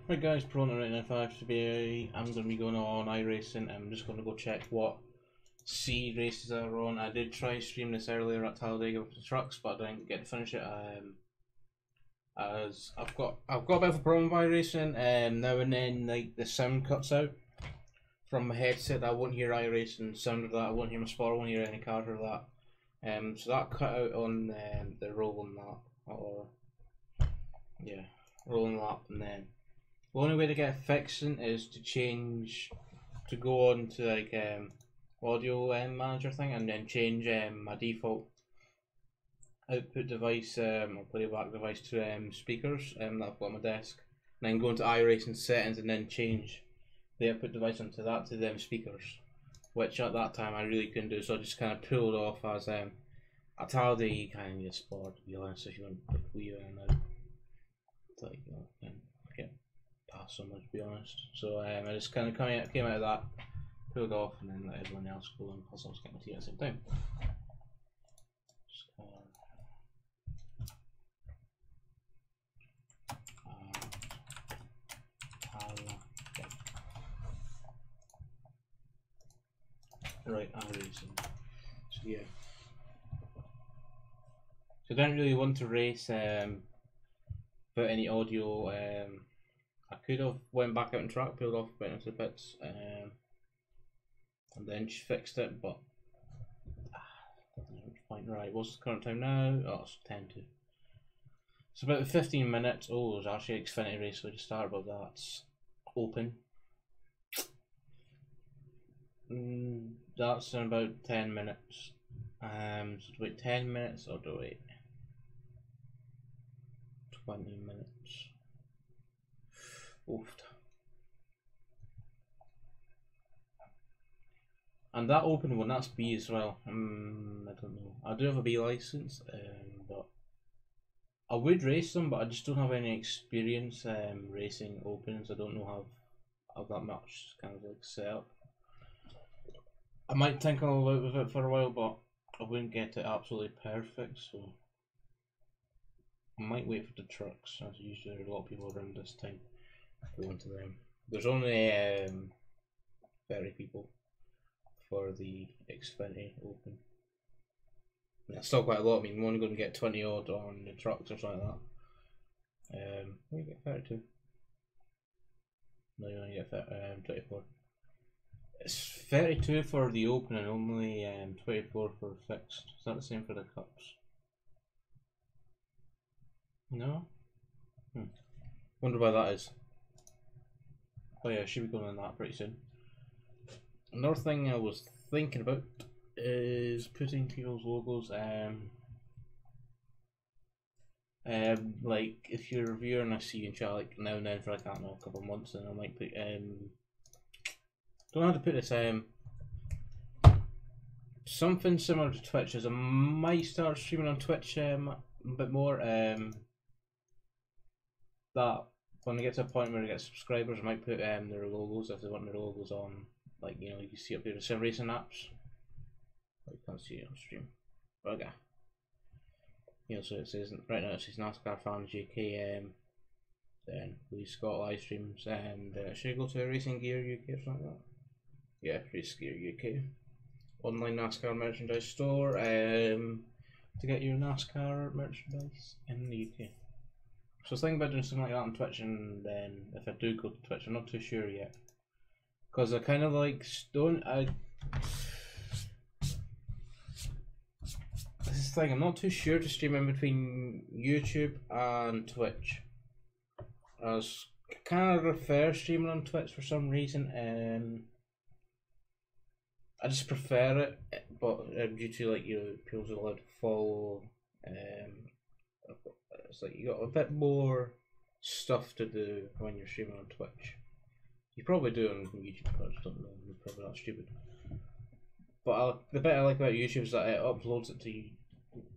Right guys, Prona right now 5 today. I'm going to be going on iRacing. I'm just going to go check what C races are on. I did try stream this earlier at Talladega with the trucks, but I didn't get to finish it. As I've got a bit of a problem with iRacing. Now and then, like the sound cuts out from my headset. I won't hear iRacing sound of that. I won't hear my spotter. I won't hear any cars or that. So that cut out on the rolling lap, or yeah, rolling lap, and then. The only way to get it fixing is to change, to go on to like audio manager thing, and then change my default output device or playback device to speakers that I've got on my desk, and then go into iRacing settings and then change the output device onto that to them speakers, which at that time I really couldn't do, so I just kind of pulled off as at Talladega you kind of need a sport, to be honest, if you want to put Wii in and out. It's like, you know, okay. Pass so much, to be honest. So I just kind of came out of that, pulled off, and then let everyone else go on, plus I was getting my tea at the same time. Right, iRacing. So yeah. So I didn't really want to race without any audio. I could have went back out and track, pulled off, went into the pits, and then she fixed it, but right, what's the current time now? Oh, it's 10 to. It's about 15 minutes. Oh, there's actually Xfinity race, so we just started, but that's open. That's in about 10 minutes. So do wait 10 minutes or do wait 20 minutes? Oof. And that open one, that's B as well. I don't know. I do have a B license, but I would race them, but I just don't have any experience racing opens. I don't know how that much kind of like set up. I might tinker about with it for a while, but I wouldn't get it absolutely perfect, so I might wait for the trucks, as usually there are a lot of people around this time. Go into them. There's only 30 people for the Xfinity Open. That's still quite a lot. I mean, we're only going to get 20 odd on the trucks or something like that. We get 32. No, you only get 24. It's 32 for the Open and only 24 for fixed. Is that the same for the Cups? No? Wonder why that is. Oh yeah, I should be going on that pretty soon. Another thing I was thinking about is putting people's logos. Like if you're a viewer and I see you in chat like now and then for like I don't know a couple of months, then I might put don't know how to put this something similar to Twitch. As I might start streaming on Twitch a bit more. That when I get to a point where I get subscribers, I might put their logos if they want their logos on, like, you know, you can see up there the sim racing apps. But you can't see it on stream. Okay. You know, so it says right now it says NASCAR Fans UK. Then we've got live streams, and should I go to Racing Gear UK or something like that? Yeah, Racing Gear UK. Online NASCAR merchandise store. To get your NASCAR merchandise in the UK. So I was thinking about doing something like that on Twitch, and then if I do go to Twitch, I'm not too sure yet. Because I kind of like this is the thing, I'm not too sure to stream in between YouTube and Twitch. I was kind of prefer streaming on Twitch for some reason. I just prefer it, but due to like, you know, people's allowed to follow. It's like you got a bit more stuff to do when you're streaming on Twitch. You probably do on YouTube, but I just don't know. You're probably not stupid. But the bit I like about YouTube is that it uploads it to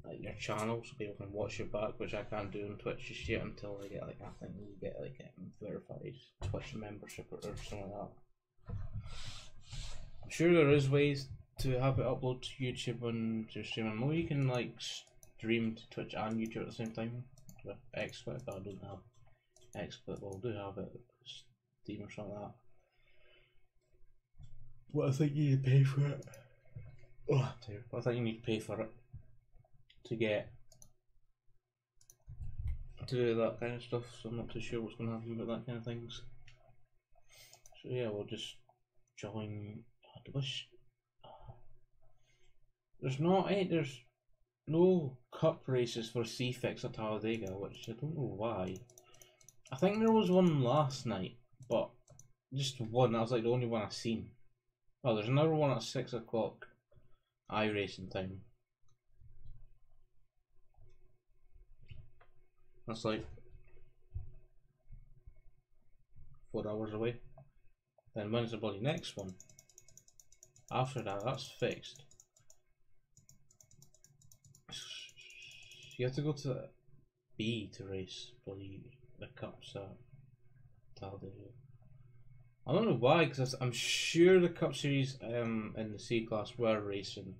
like your channel, so people can watch your back, which I can't do on Twitch just yet until I get like I think you get like a verified Twitch membership or something like that. I'm sure there is ways to have it upload to YouTube when you're streaming. Maybe you can like stream to Twitch and YouTube at the same time with XSplit, but I don't have XSplit. Well, I do have it Steam or something like that. But I think you need to pay for it. Oh, dear. But I think you need to pay for it to get to do that kind of stuff. So I'm not too sure what's going to happen about that kind of things. So yeah, we'll just join. There's no cup races for C-Fix at Talladega, which I don't know why. I think there was one last night, but just one. That was like the only one I've seen. Oh, there's another one at 6 o'clock iRacing time. That's like 4 hours away. Then when's the bloody next one? After that, that's fixed. You have to go to B to race bloody the cups at Talladega. I don't know why, because I'm sure the Cup Series in the C class were racing.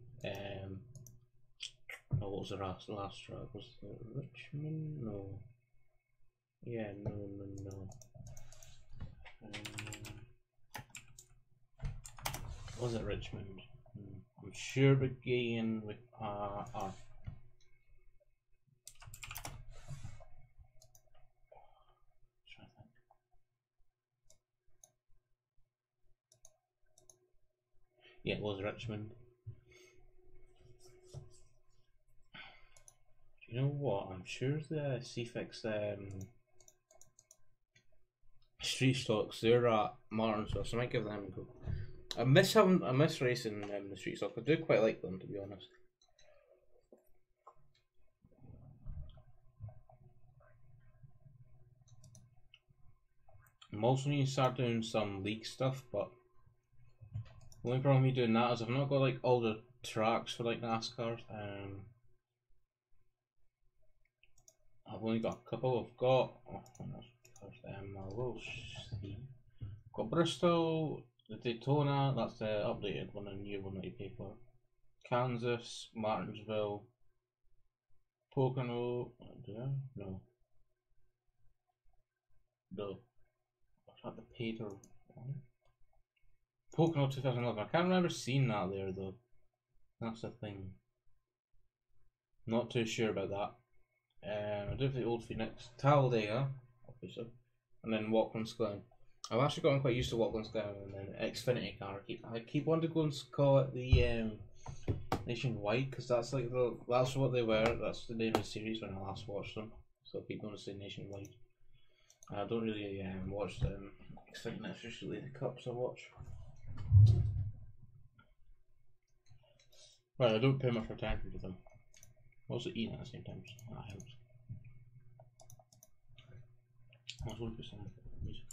Oh, what was the last track? Was it Richmond? No. Yeah, no. Was it Richmond? I'm sure began with R. Yeah, it was Richmond. You know what? I'm sure the C-Fix street stocks, they're at Martinsville, so I might give them a go. I miss racing the street stock. I do quite like them, to be honest. I'm also need to start doing some league stuff, but the only problem with me doing that is I've not got like all the tracks for like NASCAR. I've only got a couple. I've got I will see. Got Bristol, the Daytona. That's the updated one, and new one that you pay for. Kansas, Martinsville, Pocono. Do I? No. No. Was that the paid or one? Pocono 2011. I can't remember seeing that there though. That's the thing. Not too sure about that. I do the Old Phoenix, Talladega, obviously, and then Watkins Glen. I've actually gotten quite used to Watkins Glen and then Xfinity car. I keep wanting to go and call it the Nationwide, because that's like that's what they were. That's the name of the series when I last watched them. So I keep wanting to say Nationwide. I don't really watch them. Xfinity, that's usually the cups I watch. Right, I don't pay much attention to them. Also eating at the same time, so that helps. I was looking for some music.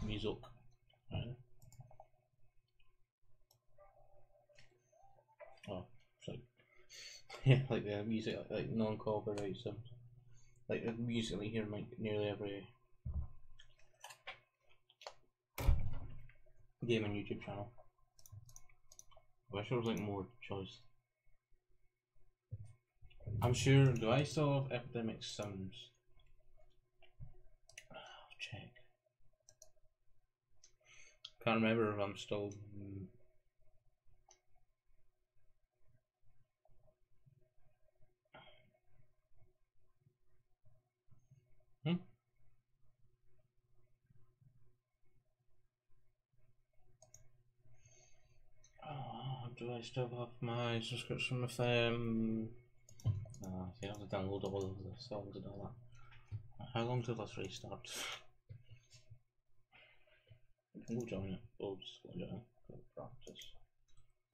Music. Right. Oh, it's like yeah, like the music, like non-copyright stuff. Like the music I hear like nearly every game and YouTube channel. I wish there was like more choice. I'm sure. Do I still have Epidemic Sounds? I'll check. Can't remember if I'm still. Do I still have my subscription with no, I have to download all of the songs and all that. How long till this race starts? We can go join it. We'll just go join it. Go practice.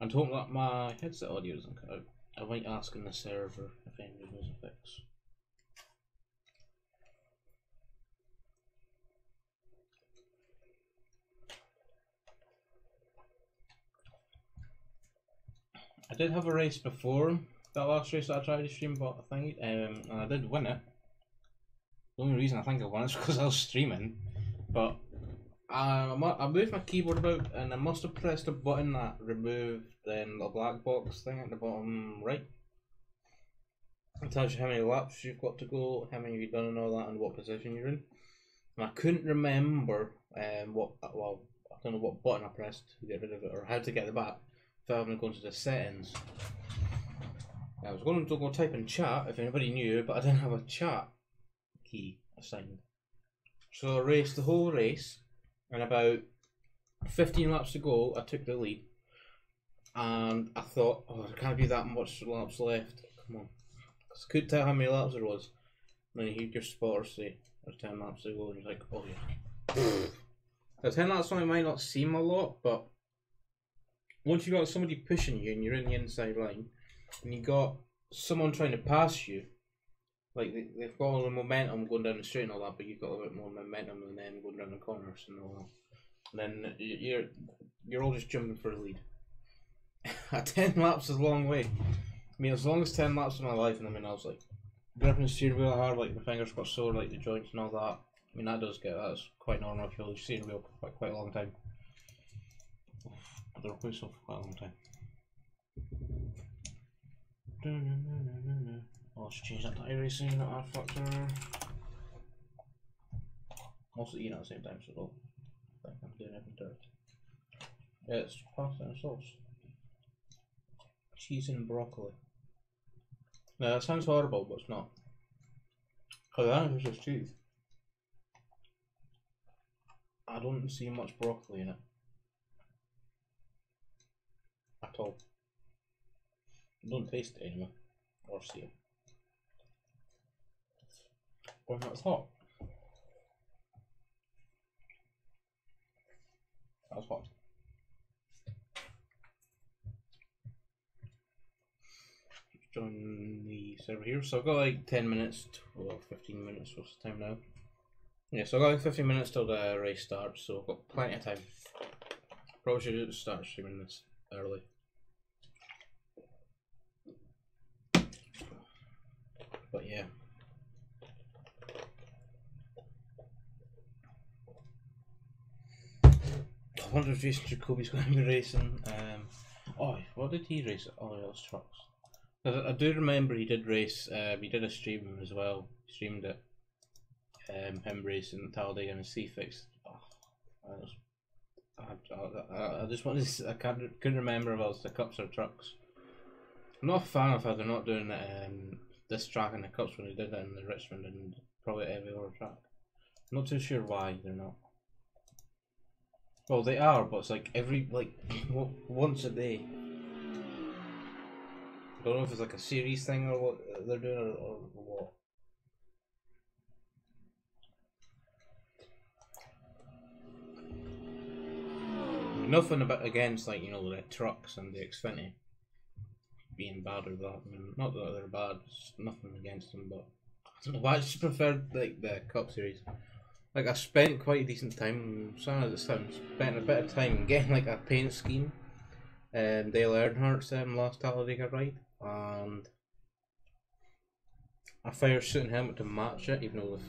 And hope that my headset audio doesn't cut out. I might ask in the server if anybody knows a fix. I did have a race before that last race that I tried to stream, but I think, and I did win it. The only reason I think I won is because I was streaming, but I moved my keyboard about and I must have pressed a button that removed the black box thing at the bottom right. It tells you how many laps you've got to go, how many you've done and all that, and what position you're in. And I couldn't remember I don't know what button I pressed to get rid of it, or how to get it back, without having to go into the settings. I was going to go type in chat if anybody knew, but I didn't have a chat key assigned. So I raced the whole race, and about 15 laps to go, I took the lead. And I thought, oh, there can't be that much laps left. Come on. Because I couldn't tell how many laps there was. And then you hear your spotter say, there's 10 laps to go, and you're like, oh yeah. The 10 laps only might not seem a lot, but once you got somebody pushing you and you're in the inside line, and you got someone trying to pass you, like they've got all the momentum going down the straight and all that, but you've got a bit more momentum than them going down the corners and all that. And then you're all just jumping for the lead. 10 laps is a long way. I mean, as long as 10 laps of my life, and I mean, I was like gripping the steering wheel hard, like my fingers got sore, like the joints and all that. I mean, that's quite normal if you hold the steering wheel for quite a long time. The whistle for quite a long time. Oh, let's change that to iRacing, not R Factor. Also eating at the same time, so I don't think I'm doing anything to it. Yeah, it's pasta and sauce. Cheese and broccoli. Now that sounds horrible, but it's not. Because I think it's just cheese. I don't see much broccoli in it. At all. I don't taste it anymore. Or see it. Or not, it's hot. That was hot. Join the server here. So I've got like 10 minutes, well 15 minutes, what's the time now? Yeah, so I've got like 15 minutes till the race starts, so I've got plenty of time. Probably should start streaming this early. But yeah. I wonder if Jason Jacoby's going to be racing. Oh, what did he race? Oh, yeah, it was trucks. I do remember he did race, he did a stream as well, he streamed it, him racing at Talladega in a C-Fix. Oh, I just wanted to, couldn't remember if it was the Cups or trucks. I'm not a fan of how they're not doing this track in the Cups when they did it in the Richmond and probably every other track. I'm not too sure why they're not. Well, they are, but it's like once a day. I don't know if it's like a series thing or what they're doing or what. Nothing against, like, you know, the trucks and the Xfinity being bad or that. I mean, not that they're bad, it's nothing against them, but I don't know why I just preferred like the Cup Series. Like, I spent quite a decent time, sad as it sounds, spent a bit of time getting like a paint scheme. Dale Earnhardt's last Talladega ride, and a fire suit and helmet to match it, even though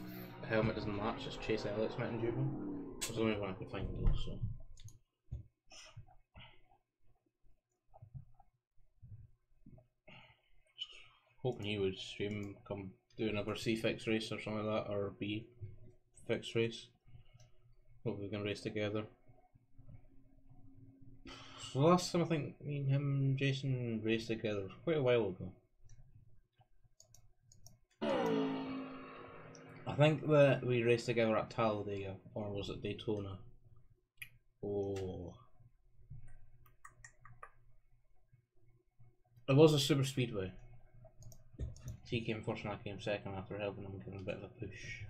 the helmet doesn't match, it's Chase Elliott's Mountain Dew one. It was the only one I could find though, so. Hoping he would stream, come do another C-Fix race or something like that, or B-Fix race. Hope we can race together. So last time I think me and him and Jason raced together was quite a while ago. I think that we raced together at Talladega, or was it Daytona? Oh. It was a super speedway. He came first and I came second after helping him give him a bit of a push.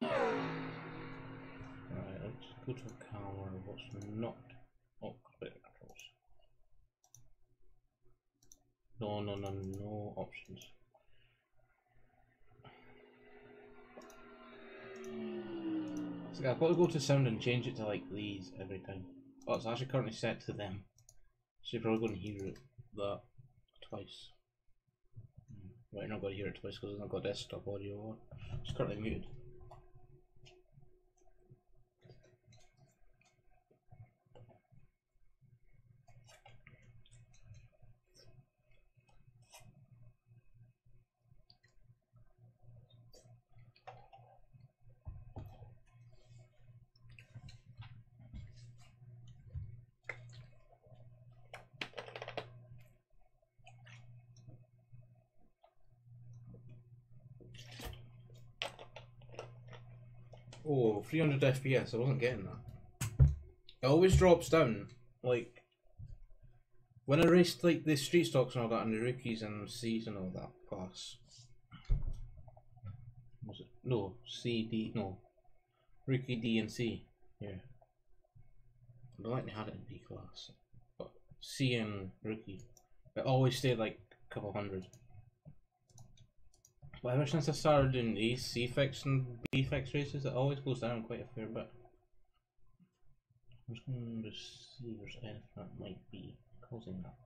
Right, let's go to a car what's not. Oh, credit controls. No options. So I've got to go to sound and change it to like these every time. Oh, it's actually currently set to them. So you're probably going to hear that twice. Right, you're not going to hear it twice because it's not got desktop audio on. It's currently muted. Oh, 300 FPS, I wasn't getting that. It always drops down, like, when I raced like the street stocks and all that and the rookies and C's and all that class. Was it? No, C, D, no. Rookie, D and C, yeah. I don't think they had it in B class. But C and rookie, it always stayed like a couple hundred. But ever since I started doing these C fix and B fix races, it always goes down quite a fair bit. I'm just going to see if there's anything that might be causing that.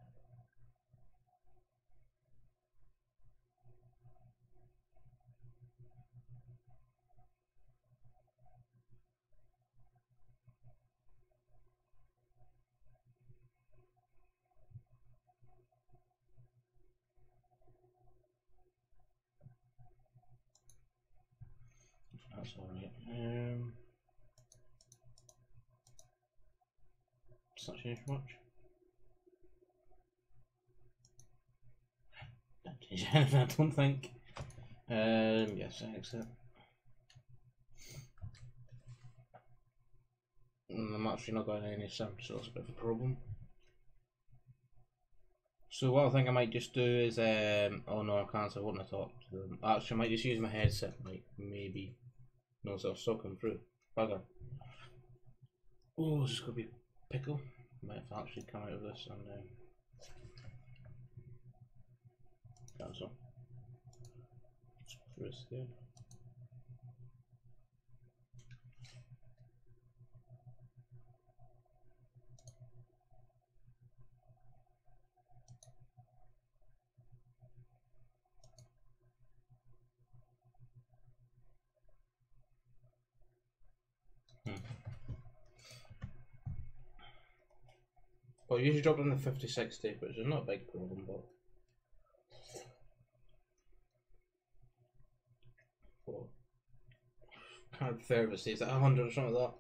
That's alright. Does that change much? Don't change anything, I don't think. Yes, exit. I'm actually not going any sound, so that's a bit of a problem. So what I think I might just do is, oh no, I can't, so I wouldn't have talked to them. Actually, I might just use my headset, like, maybe. No, so I'll still come through. Bugger. Oh, this is going to be pickle. I might have to actually come out of this and cancel. Let's go through this again. Well, I usually drop in the 50-60, which is not a big problem, but well, can't prefer if it stays at 100 or something like that.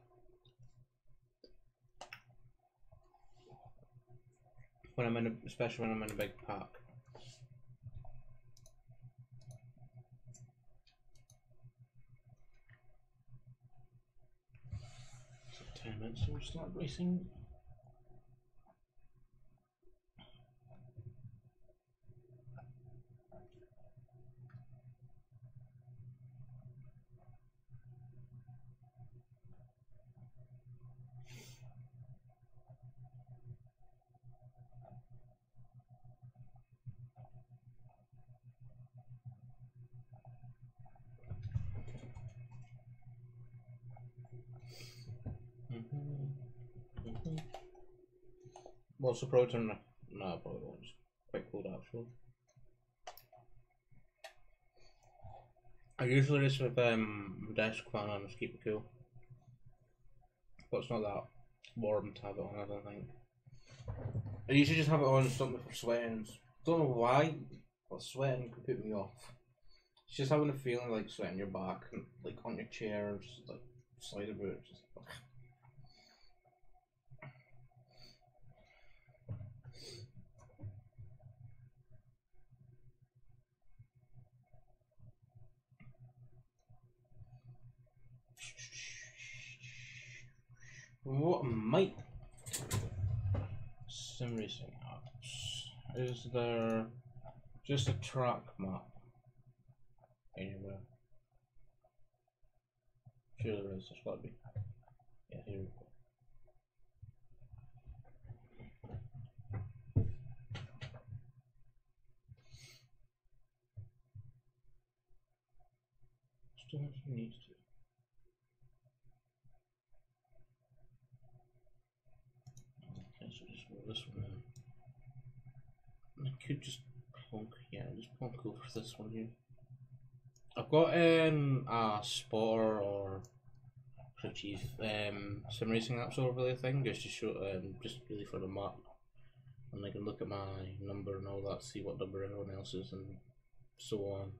When I'm in a, especially when I'm in a big pack. So 10 minutes till we start racing. What's the pro turn? No, I probably won't. Just quick load actually. I usually race with desk fan on, just keep it cool. But it's not that warm to have it on, I don't think. I usually just have it on and stop me from sweating. Don't know why, but sweating can put me off. It's just having a feeling like sweating your back and like on your chair, just like slide about. Just what might sim racing apps? Is there just a track map anywhere? Sure there is, there's gotta be. Yeah, here we go. Still needs to. Okay, so just roll this one in. I could just plonk, yeah, just plonk over this one here. I've got a spotter or crew chief sim racing apps over the thing just to show just really for the map, and I can look at my number and all that, see what number everyone else is and so on.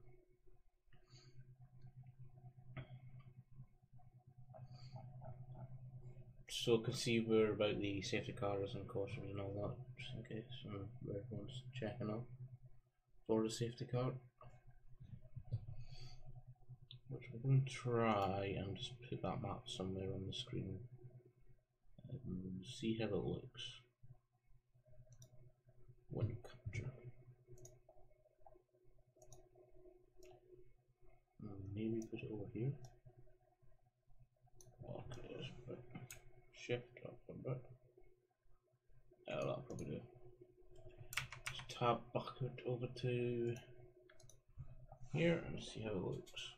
So I can see where about the safety cars and cautions and all that, just in case, and where everyone's checking up for the safety car. which we're going to try and just put that map somewhere on the screen and see how it looks when capture. Maybe put it over here. Okay, just put shift up a bit. Oh, that'll probably do. Just tab bucket over to here and see how it looks.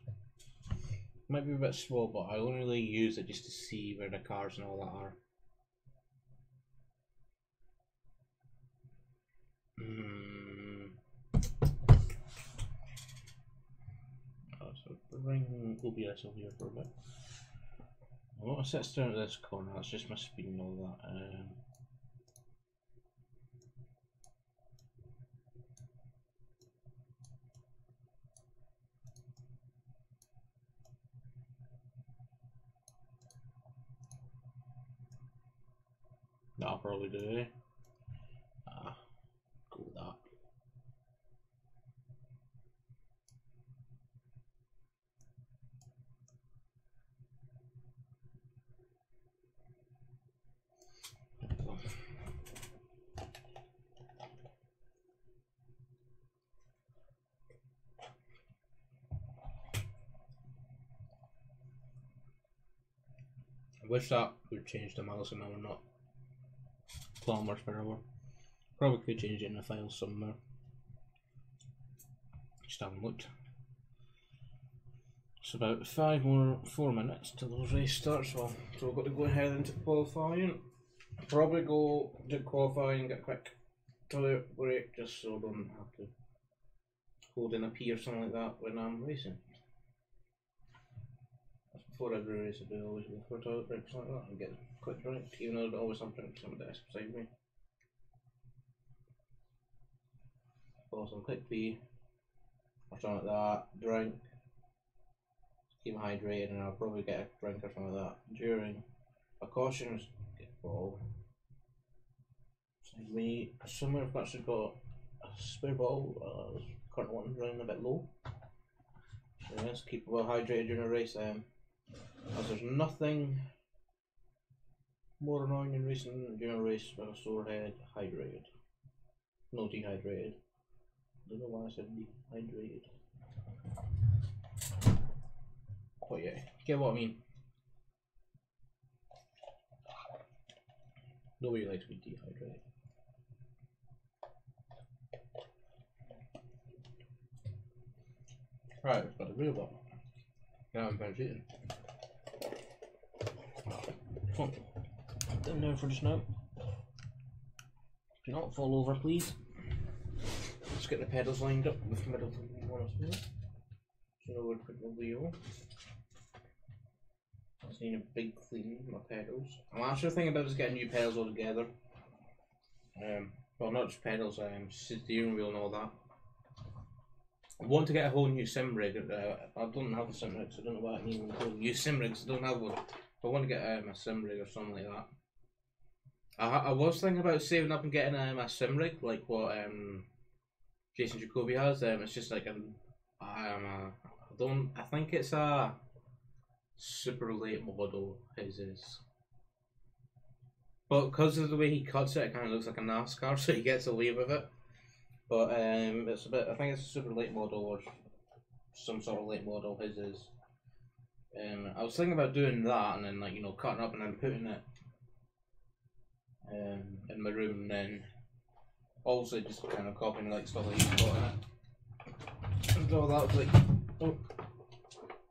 Might be a bit small, but I only really use it just to see where the cars and all that are. So bring OBS over here for a bit. I want to set down to this corner, that's just my speed and all that. That'll probably do, eh? Go with that. I wish that would change the miles an hour, not kilometers per hour. Probably could change it in the file somewhere. Just haven't looked. It's about 4 minutes till those race starts. So we've got to go ahead into qualifying. Probably go do qualifying, get a quick toilet break just so I don't have to hold in a pee or something like that when I'm racing. That's before every race I do always go for a toilet break or something like that and get a quick drink, even though I don't always have drinks on the desk beside me. Some quick pee or something like that, drink, keep hydrated, and I'll probably get a drink or something like that during a caution. Get a bottle beside me. Somewhere I've actually got a spare bottle. Current one's running a bit low, so let's keep well hydrated during a race. As there's nothing more annoying in racing during a race with a sore head. Hydrated, no dehydrated. I don't know why I said dehydrated. Oh yeah, get what I mean. Nobody likes to be dehydrated. Right, we've got a real bottle. Now I'm finished eating. Come on, down there for just now. Do not fall over, please. Let's get the pedals lined up with the middle one as well. So now we're putting the wheel. I just need a big clean of my pedals. I'm actually thinking about just getting new pedals altogether. Well, not just pedals, steering wheel and all that. I want to get a whole new sim rig. I don't have a sim rig, so I don't know what I mean with a whole new sim rig, so I don't have one. But I want to get a sim rig or something like that. I was thinking about saving up and getting a sim rig, like what Jason Jacoby has. It's just like I think it's a super late model. His is, but because of the way he cuts it, it kind of looks like a NASCAR, so he gets away with it. But it's a bit. I think it's a super late model or some sort of late model. His is. I was thinking about doing that and then, like, you know, cutting up and then putting it in my room, and then also just kind of copying like stuff that he's got in it. And all that was like, oh,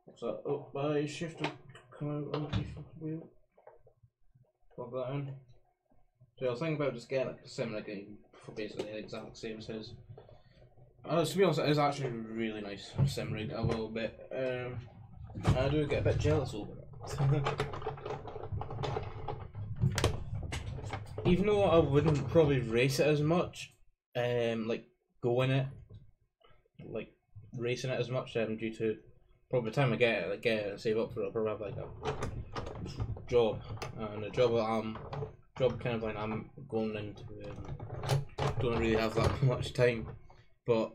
what's that? Oh, my shifter come out on the wheel. Plug that in. So I was thinking about just getting like a sim rig for basically the exact same as his. To be honest, it is actually a really nice sim rig. I will admit. I do get a bit jealous over it. Even though I wouldn't probably race it as much, like go in it, like racing it as much, due to probably the time I get it and save up for it, I'll probably have like a job, and a job kind of like I'm going into, don't really have that much time. But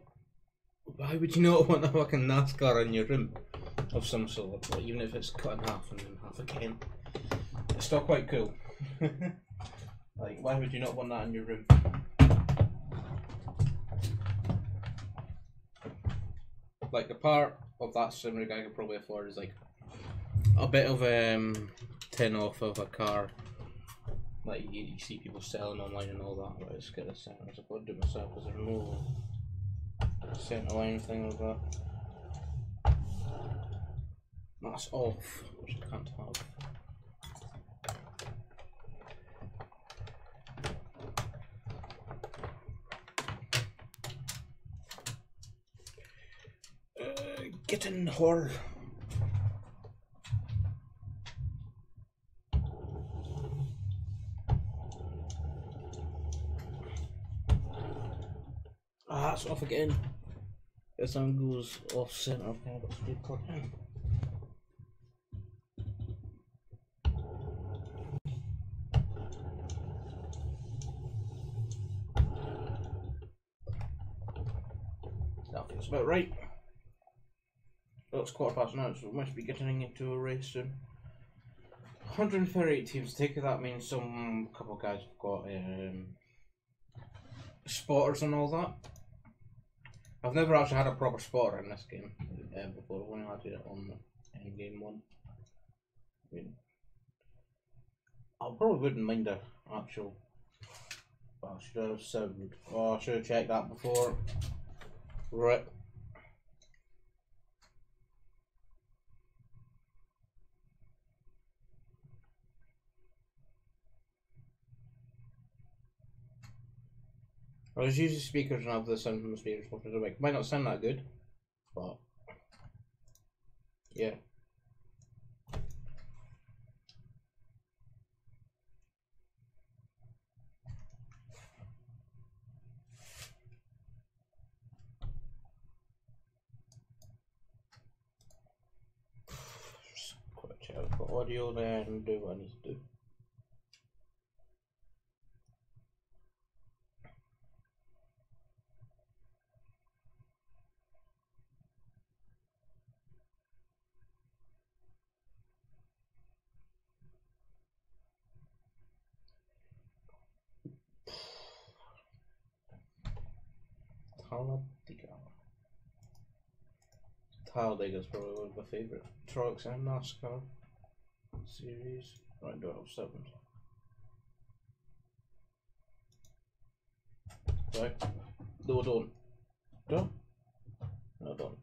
why would you not want a fucking NASCAR in your room? of some sort, but even if it's cut in half and then half again, it's still quite cool. Like, why would you not want that in your room? Like, the part of that sim rig I could probably afford is like a bit of tin off of a car. Like you see people selling online and all that, but it's got a center. So I've got to do it myself because there's no center line thing like that. That's off, which I can't have. Get in, whore. Ah, that's off again. This one goes off center. I've got to be plugged in. That feels about right. Well, it's 9:15, so we must be getting into a race soon. 138 teams. Take it that means some couple of guys have got spotters and all that. I've never actually had a proper spotter in this game before. I've only had it on in game 1. I mean, I probably wouldn't mind a actual. Well, I should have sound. Oh, I should have checked that before. Right. I was using speakers and have the sound from the speakers off the mic. Might not sound that good, but yeah. Quite check out the audio then do what I need to do. Talladega. Talladega is probably one of my favourite trucks in NASCAR series. Right, do I have 7? Right. No, don't. Don't? No, don't.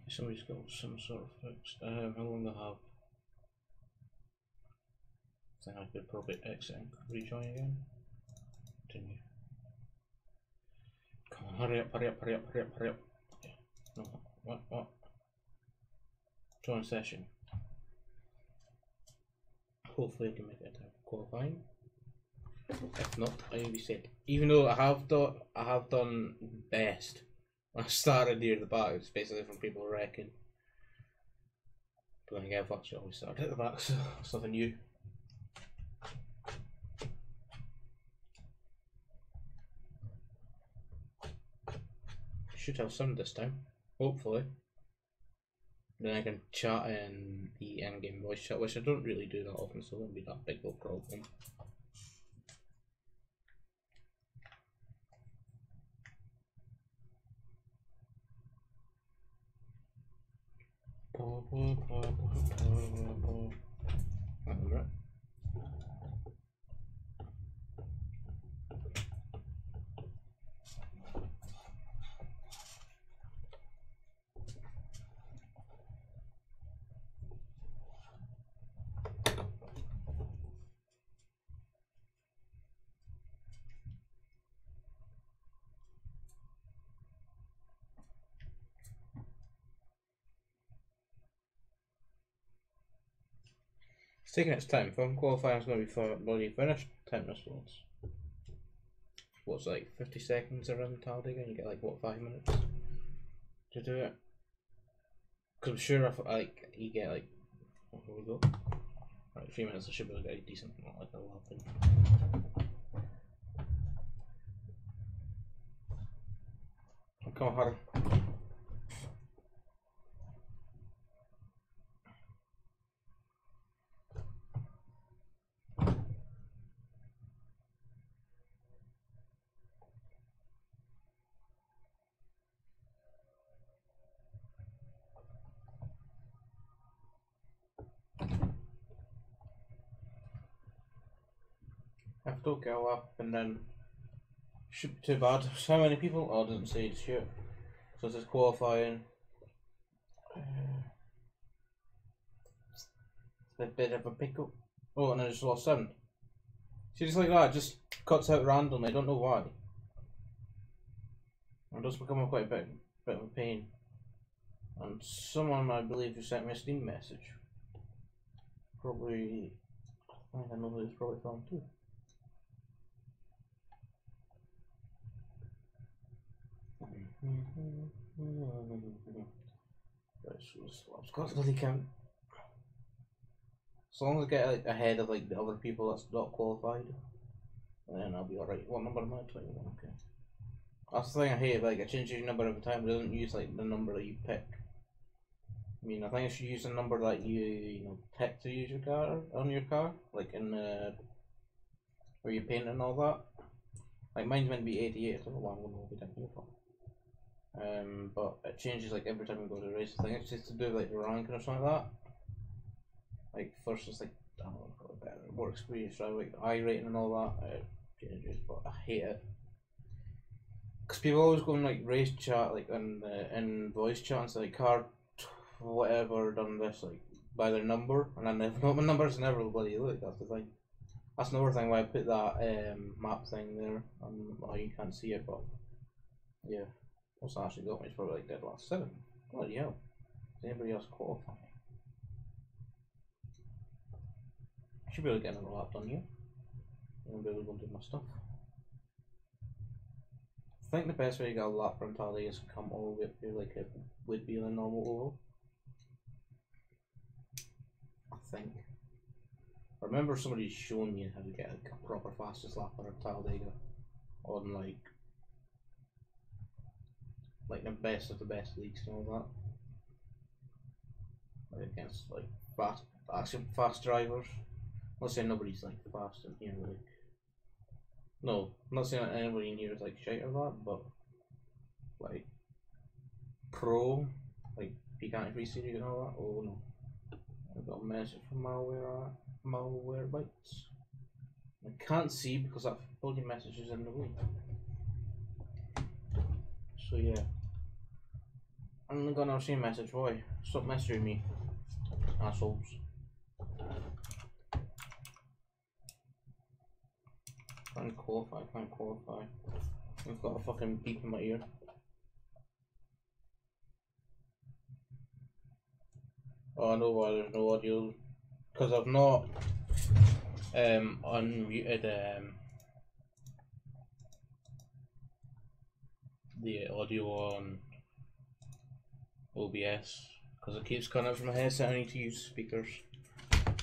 Somebody's got some sort of fix. How long do I have? I think I could probably exit and rejoin again. Continue. Come on, hurry up, hurry up, hurry up, hurry up, hurry up. Yeah. No, what? Join session. Hopefully I can make it to qualifying. If not, I will be sick. Even though I have done best. When I started near the back, it's basically from people wrecking. But then again, I've actually always started at the back, so it's nothing new. Should have some this time, hopefully. Then I can chat in the in-game voice chat, which I don't really do that often, so it won't be that big of a problem. Right. taking its time. Film qualifying is going to be bloody finished 10 minutes once. What's like 50 seconds around Talladega, and you get like what, 5 minutes to do it? Because I'm sure if like you get like, oh, here we go. Right, 3 minutes. I should be able to get a decent, not like a lap in. Come on, Harry. If I don't get a lap, and then should be too bad. So how many people? Oh, it doesn't say it's here. So this is qualifying. It's a bit of a pickle. Oh, and I just lost 7. See, just like that, it just cuts out randomly. I don't know why. It does become quite a bit of a pain. And someone, I believe, who sent me a Steam message. Probably, I think I know who it's probably from too. Right, so I've got to bloody count. As long as I get like, ahead of like the other people that's not qualified, then I'll be alright. What number am I? 21, okay. That's the thing I hate, like it changes your number every time, it doesn't use like the number that you pick. I mean, I think I should use the number that you know, pick to use your car, on your car, like in the, where you paint and all that. Like mine's meant to be 88, I don't know why I'm going to be down here for. But it changes like every time we go to a race. I think it's just to do like the ranking or something like that. Like first it's like, I don't know, probably better, more experience, right? Like iRating and all that, it changes, but I hate it. Because people always go in like race chat, like in voice chat and say like car whatever done this like by their number, and I never know my numbers, never bloody look. That's the thing. That's another thing why I put that map thing there. Oh, you can't see it, but yeah. What's actually got me is probably like dead last 7. Bloody hell. Does anybody else qualify? Should be able to get another lap done here. I'm going to be able to do my stuff. I think the best way to get a lap from Talladega is to come all the way up here like it would be in a normal oval. I think. I remember somebody showing me how to get like, a proper fastest lap on Talladega on like the best of the best leagues and all that. Like against like fast drivers. I'm not saying nobody's like fast in here, like no, I'm not saying that anybody in here is like shite or that, but like pro, like Picanti Free Series and all that. Oh no, I've got a message from malware bytes. I can't see because that bloody message is in the way. So yeah, I'm gonna see a message. Why? Stop messaging me, assholes. Can't qualify. I've got a fucking beep in my ear. Oh, I know why there's no audio. Because I've not unmuted the audio on OBS. Because it keeps coming out from my headset. I need to use speakers,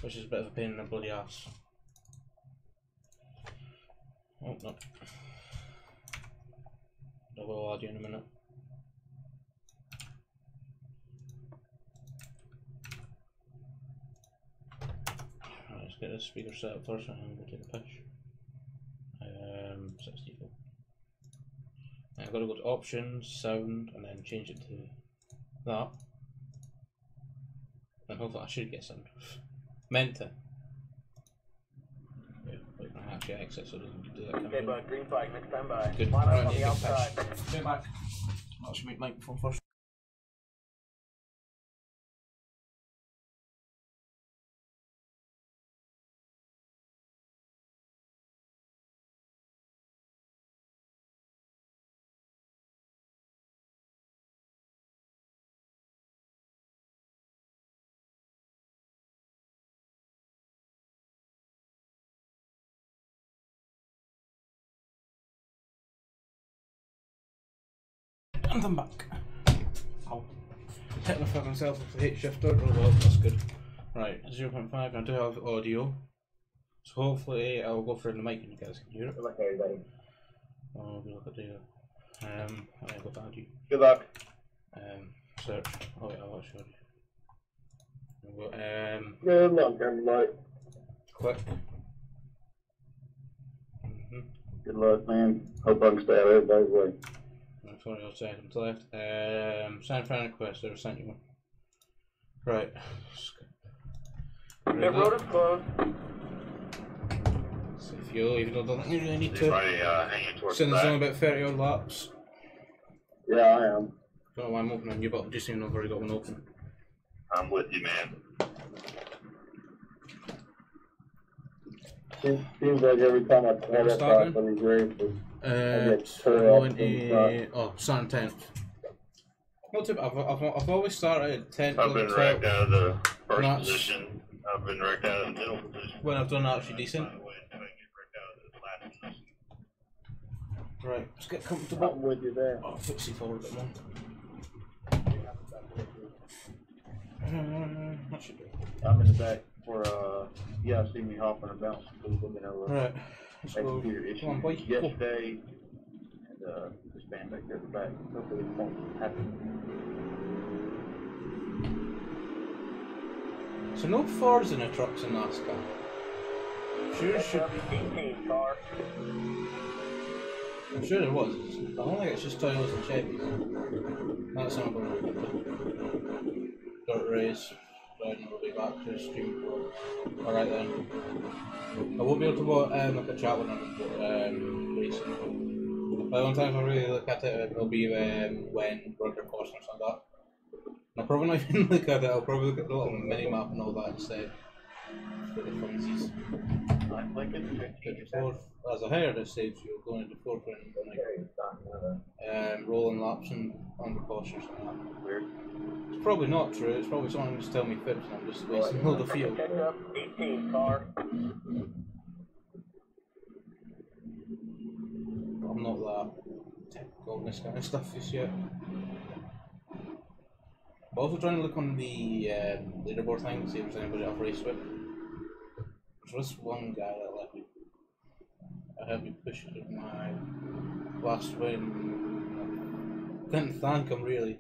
which is a bit of a pain in the bloody ass. Oh no. Double audio in a minute. Right, let's get this speaker set up first and then we'll take a pitch. 64. And I've got to go to options, sound, and then change it to that. And hopefully I should get sound. Meant to. Yeah, but I can actually exit so it doesn't do that. Okay, bud, green flag, next time by. Good. Line up Right, on the outside. Get back. I should make microphone first. And I'm back. Ow. Hit myself with the hit shifter. Oh well, that's good. Right, 0.5. I do have audio. So hopefully I'll go for the mic and you guys can hear it. Good luck, everybody. Oh, good luck at data. I'll go to add you. Good luck. Search. Oh yeah, I'll show you. Good luck, everybody. Click. Good luck, man. Hope I can stay out of everybody's way. 20 odd seconds left. Sign friend request. I've sent you one. Right. The road is closed. So if you don't think you really need to. Hanging towards Since the there's back. only about 30 odd laps. Yeah, I am. Don't know why I'm opening you, but just even know I've already got one open. I'm with you, man. Seems like every time I call up on these races, starting 10th. Not too bad. I've always started at 10th. I've been wrecked out of the first position. I've been wrecked out of the middle position. When I've done actually decent. Right, let's get comfortable. I'm with you there. Oh, footsie forward a bit more. That should do. I'm in the back for yeah, see me hopping about. Right, let's go. Come on, boy. Yesterday, and just stand back there at the back. Hopefully it won't happen. So no Fords in the trucks in NASCAR. Sure, it should. I'm sure there was. I don't think it's just Toyotas and Chevys. That's another dirt race. Riding all the way back to the stream. Alright then. I won't be able to look at chat when I'm racing. But one time I really look at it, it'll be when we're under caution or something like that. I'll probably not even look at it, I'll probably look at the little mini map and all that instead. For the funsies. I'm Lincoln. As a higher this stage, you're going into fourth and rolling laps and under caution or something like that. Weird. It's probably not true, it's probably someone just telling me fibs and I'm just wasting all the fuel. Catch up, 18 car. I'm not that technical on this kind of stuff just yet. I'm also trying to look on the leaderboard thing to see if there's anybody I've raced with. There's this one guy that let me. I had me push it in my last win. I couldn't thank him really.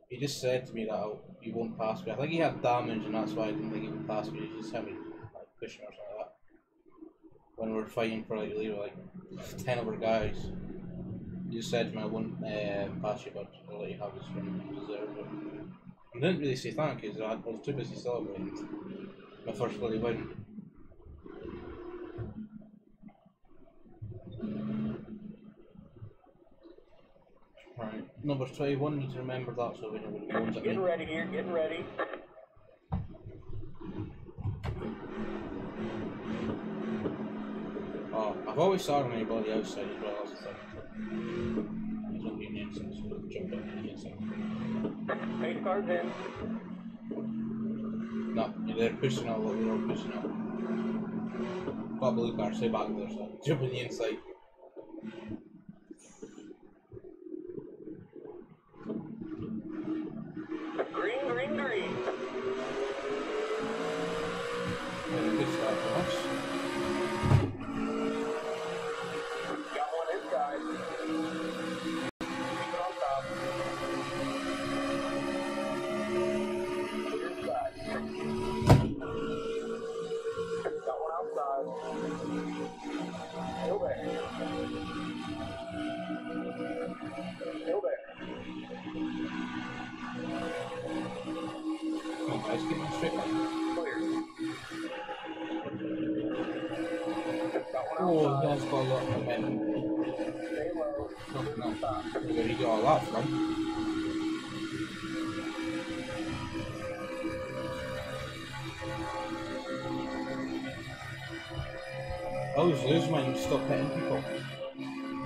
He just said to me that he won't pass me. I think he had damage and that's why I didn't think he would pass me. He just had me like pushing or something like that. When we were fighting for like 10 other guys. He just said to me I wouldn't pass you, but I'll let you have this win. You deserve it. I didn't really say thank you because I was too busy celebrating my first bloody win. Right, number 21, need to remember that so we know what it goes. Getting ready here, getting ready. Oh, I've always started anybody outside as well, that's the thing. There's only an inside, so we'll jump in on the inside. 8 cars in. No, they're pushing out what we're all pushing out. Got a blue car, stay back there, so jump in the inside. Green, green, green. Good start for us. Got one inside. Keep it on top. Inside. Got one outside. Still there. Still there. Come on guys, keep it straight line. Clear. Oh, that's got a lot of momentum. Stay low. No, where did you get all that from? I always lose mine and stop hitting people.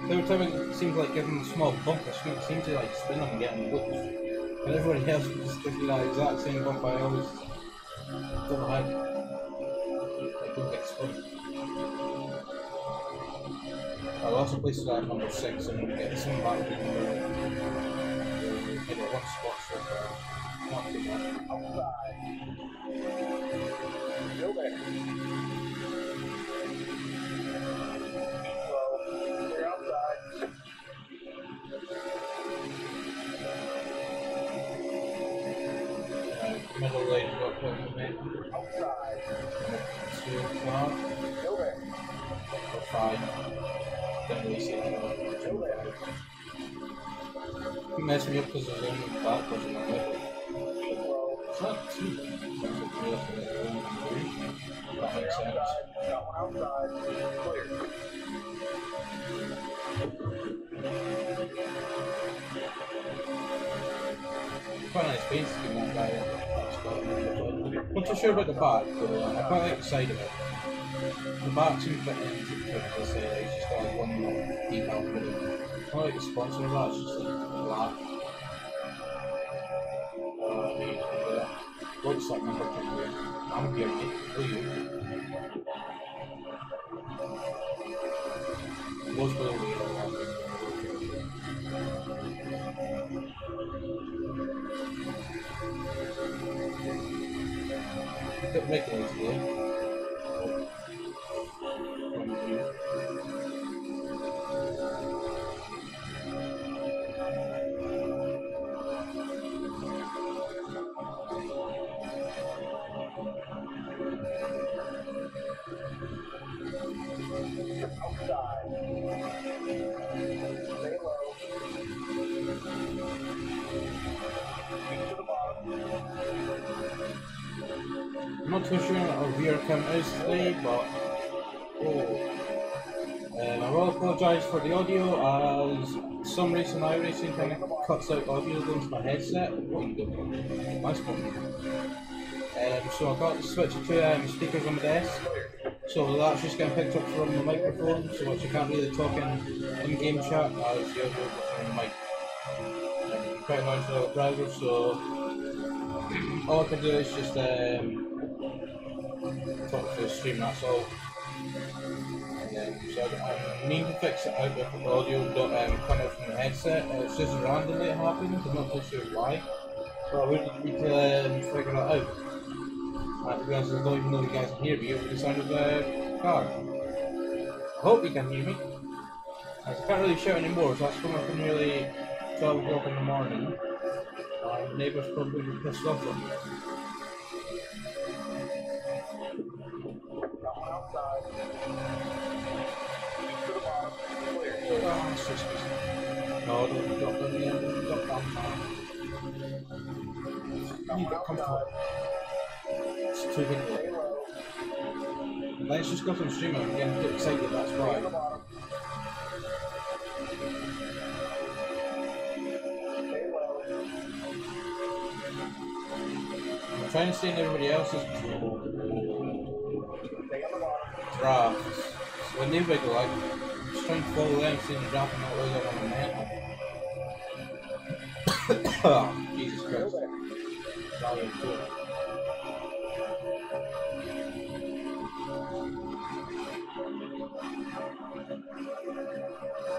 Every time it seems like giving them a small bump, I seem to like spin them and get them hooked. And everybody else just gives me that exact same bump. I always don't know how I don't get spun. I lost a place to that number 6 and get some back to number outside. Still there. Keep slow. Clear outside. Middle lane got put in the mid. Outside. Two car. Still there. Or five. Didn't really see that one. Still there. He messed me up because there's only back was in the middle. Keep slow. It's not too bad. That Clear makes sense. outside. Got one outside. Clear. Quite nice paint scheme that guy. Not too sure about the back, but I quite like the side of it. The back seems a bit empty because it's just got like one decal put in. I like the sponsor of that, it's just like black. Looks like number 2 here. I'm here, mate. Who are you? Was below me. Bit regulated though. Outside. Stay low. Keep to the bottom. I'm not too sure what our viewer count is today, but I will apologise for the audio as some reason iRacing kind of cuts out audio going to my headset. What are you doing? Nice one. So I got to switch to speakers on my desk, so that's just getting picked up from the microphone, so you can't really talk in-game chat as the audio goes from the mic. Quite annoying for the driver, so all I can do is just talk to the stream, that's all. So I need to fix it out with the audio coming out from the headset. It's just randomly it happens, I'm not too sure why. So I would need to figure it out. To be honest, I don't even know if you guys can hear me over the sound of the car. I hope you can hear me. I can't really shout anymore, so that's coming up in nearly 12 o'clock in the morning. The neighbours probably be pissed off with me. Got one outside. Keep to the bottom. Clear. Oh, it's just... No, don't drop them in the end, don't drop down now. You get comfortable. It's too big. Stay low. Let's just go from stream and get too excited, that's Stay why. on the bottom. Stay low. I'm trying to stay in everybody else's Stay on the bottom. drafts. So when they wiggle, I'm just trying to follow them, seeing the draft and not wiggle on the mantle. Oh, Jesus Still Christ. there. Sorry, too.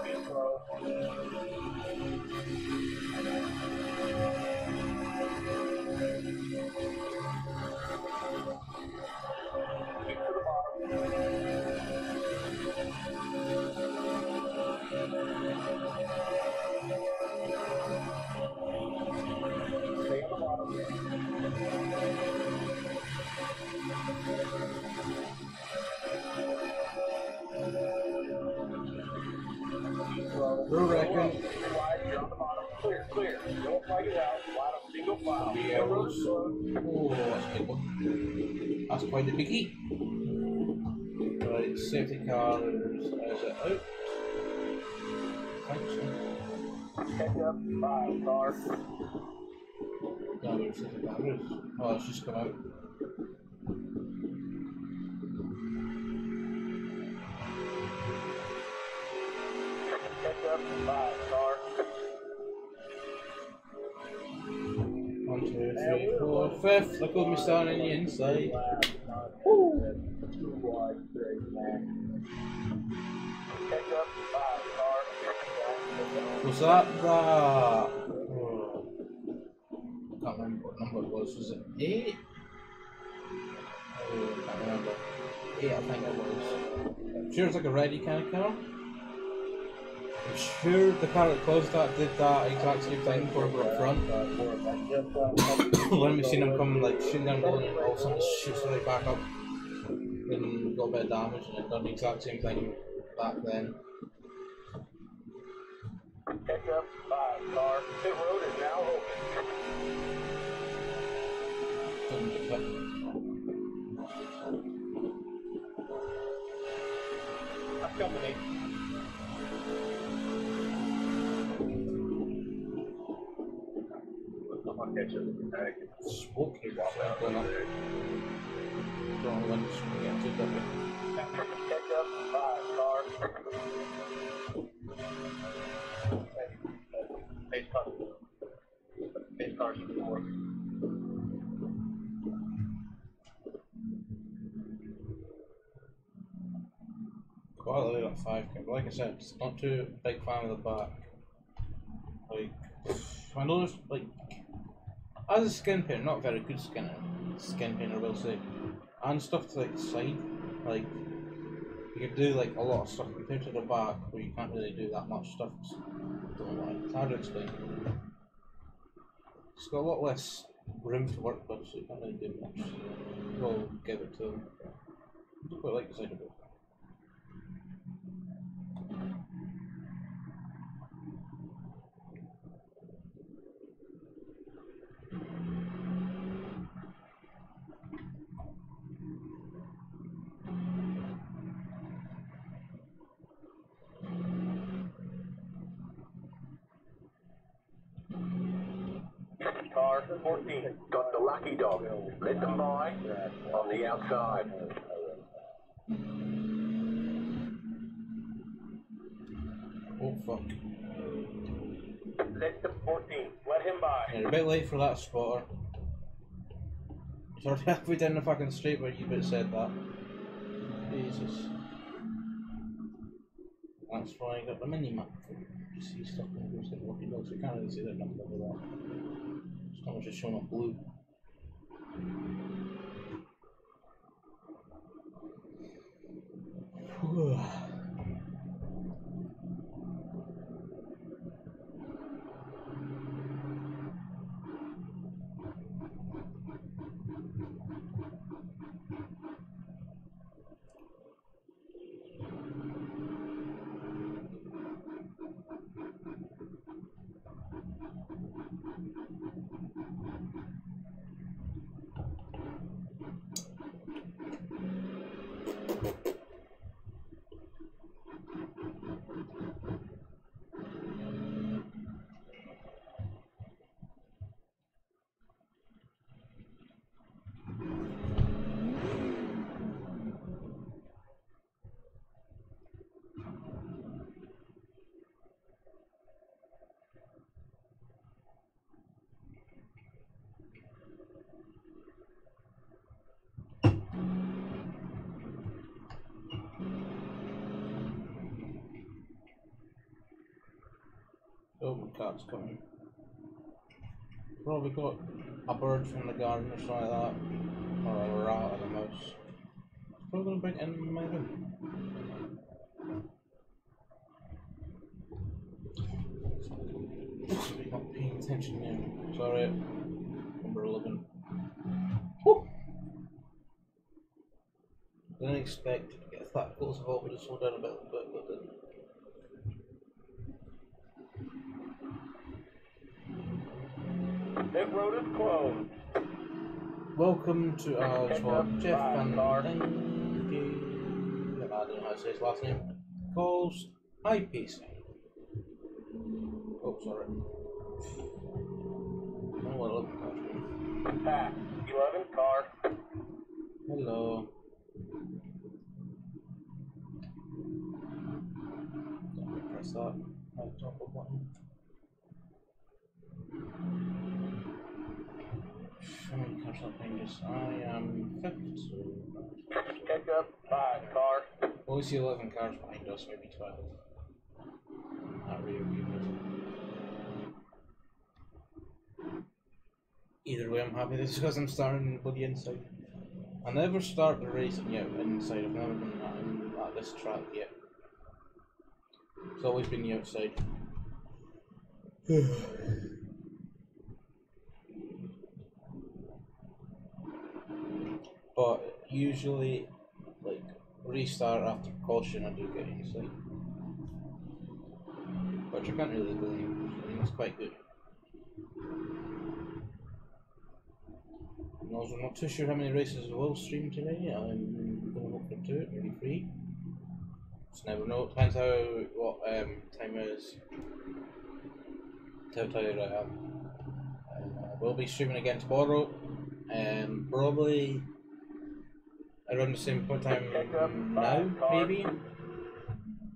Keep slow. Keep to the bottom. Stay on the bottom. Keep slow. Who reckon? Wide, you're on the bottom. Clear, clear. Don't fight it out. Line up single file. The arrows. Oh, that's a good one. That's quite a biggie. Right, safety car is it out? I think so. Catch up. 5 car. No, where's the cameras? Oh, it's just come out. Catch up. 5 car. 1, 2, 3, 4, 5th. Look at me standing on the inside. Too wide, straight back. Catch up. 5 car. Was that that? Oh. can't remember what number it was. Was it 8? Oh, I can't remember. 8, I think it was. I'm sure it's like a ready kind of car. I'm sure the car that caused that did that exact same thing for we were up front. When we seen him come like shooting down the road and all of a sudden it shoots right back up. Then got a bit of damage and it done the exact same thing back then. Pick up 5 car. Pit road is now open. Doesn't get cut. That's company. I'll catch you. Smoke here going up. Don't know when it's going to get to double. Pick up 5 car. Pace car. Pace car should work. Quite like that 5 car, but like I said, it's not too big fan of the back. Like, I noticed, like, as a skin painter, not very good skin painter, I will say, and stuff to like the side, like, you can do like a lot of stuff compared to the back, where you can't really do that much stuff. Don't know why. It's hard to explain. It's got a lot less room to work with, so you can't really do much. We'll give it to them. I do quite like the side of it. Car 14. Got the lucky dog. Let them by on the outside. Oh fuck. Let the 14. Let him by. Yeah, you're a bit late for that spotter. It's already halfway down the fucking straight where you bit said that. Jesus. That's why I got the mini map for you see stuff when it goes to the lucky dogs. You can't really see that number with that. It's not just showing up blue. Oh, my cat's coming. Probably got a bird from the garden or something like that. Or a rat or a mouse. Probably gonna bring it in my room. Not paying attention now. Sorry. Number 11. Woo! Didn't expect to get that close of all, but it slowed down a bit, but didn't. Pit road is closed. Welcome to our swap. Jeff Van Thank you. I don't know how to say his last name. Calls iRacing. Oh, sorry. Oh, what a look at Pass 11 car. Hello. Don't press that. I'll top of button. How many cars are behind us? I am 5th, so. Pick up 5 car. Well, we see 11 cars behind us, maybe 12. That rear view. Either way, I'm happy this because I'm starting bloody inside. I never start the racing yet inside. I've never done that at this track yet. It's always been the outside. But usually, like, restart after caution, I do get inside. Which I can't really blame. I think it's quite good. I'm also not too sure how many races I will stream today. I'm going to look for 2, maybe 3. Just never know. Depends what time it is. How tired I am. I will be streaming again tomorrow. Probably around the same time now, maybe.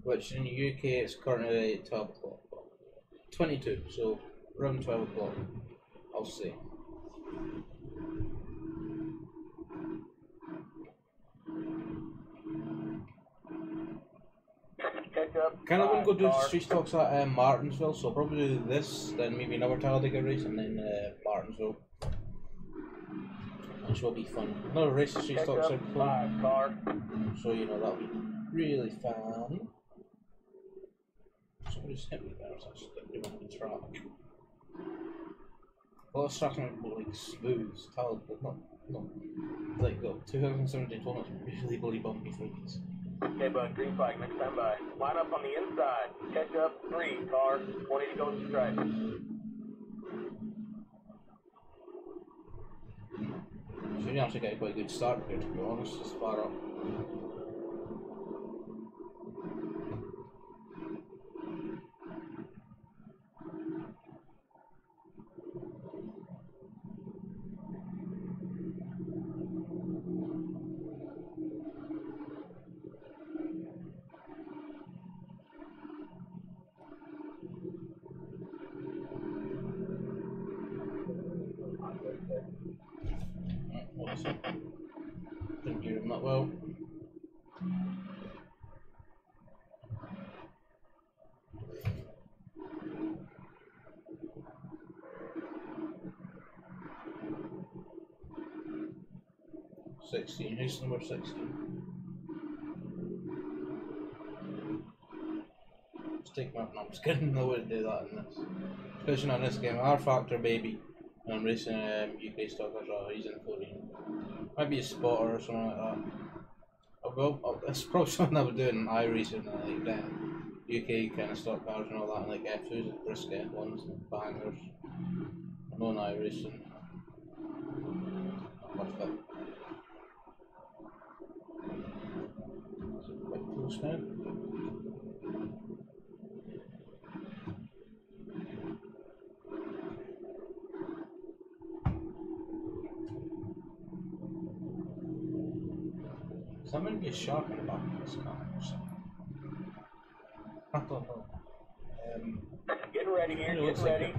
Which in the UK it's currently 12 o'clock. 22, so around 12 o'clock. I'll see. Kind of want to go do street stocks at Martinsville, so probably do this, then maybe another Talladega race, and then Martinsville. Which will be fun. Another race of street stocks out before, so you know that'll be really fun. Somebody just hit me there, so I just didn't do the track. Well, this track's not like smooth, Talladega, not like the 2017 Daytona, it's really bloody bumpy for these. Okay, bud, green flag, next time by. Line up on the inside. Catch up, 3, car, 20 to go to strike. So you actually get a quite good start here, to be honest, it's far up. Didn't do him that well. Who's number 16? Just take my. No, I'm just kidding. No way to do that in this. Especially on this game. R Factor, baby. And I'm racing UK stock as well. He's in 14. Might be a spotter or something like that. It's probably something I would do in iRacing, like that. UK kind of stock cars and all that, and like F2s, brisk F1s and bangers. Non iRacing. Not much fun. Is it quite close now? There might be a shark in the back of this car or something. I don't know. Getting ready here, getting ready.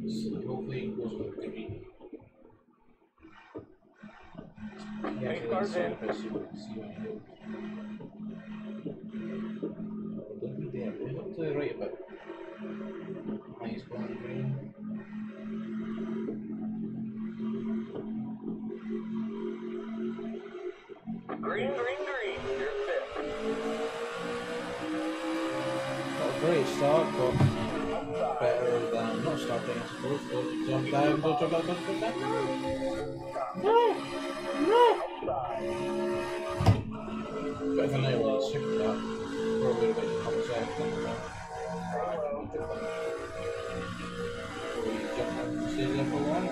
So hopefully it goes with green. Yeah, cars in. See what it goes. Don't be there, move up to the right a bit. Nice going green. Green, you're fifth. Not a great start, but better than not starting, I suppose. Don't jump down, don't jump down, don't jump down. No! No! Bit of a nail on the stick of that. Probably a bit of common sense. Before you jump down and stay there for a while.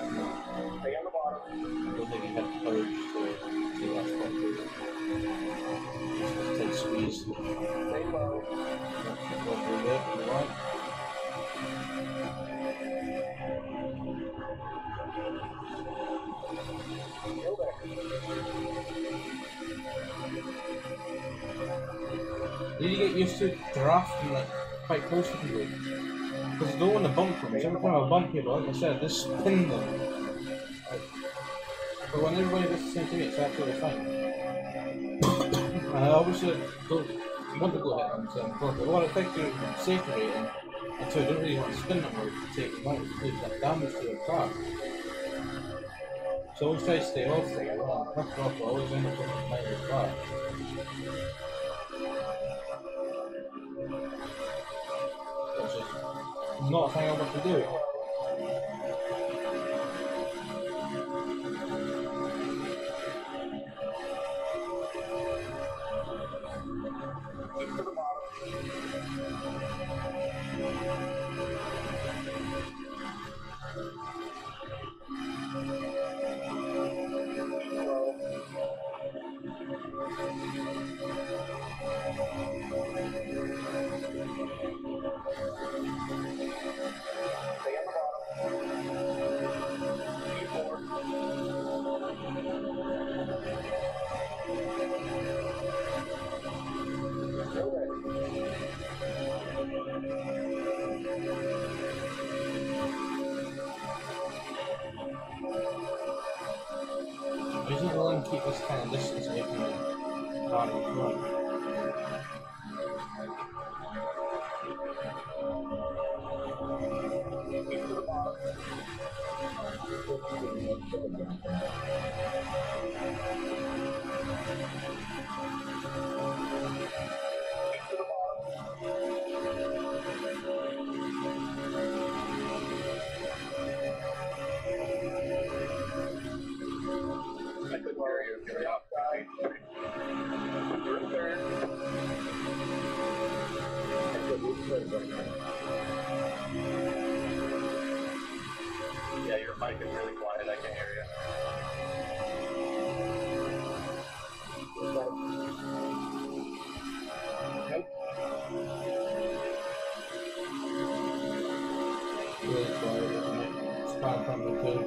Stay on the bottom. I don't think he had the courage to see that spot through. Just a tight squeeze. Stay low. Go through there on the right. Still there. Did you get used to drafting like quite close to people? Because I don't want to bump them. Every time I bump people, like I said, just spin them. But when everybody does the same thing, it's absolutely fine. And I obviously don't You want to go hit them, so but what affects your safety rating, and so you don't really want to spin them or take them out, do that damage to your car. So always try to stay off them. Puff off, always end up with a minor car. Which is not a thing I want to do. I usually will and keep this kind of distance away from the car in front. Yeah, your mic is really quiet. I can hear you. Really quiet, isn't it? It's far from the two.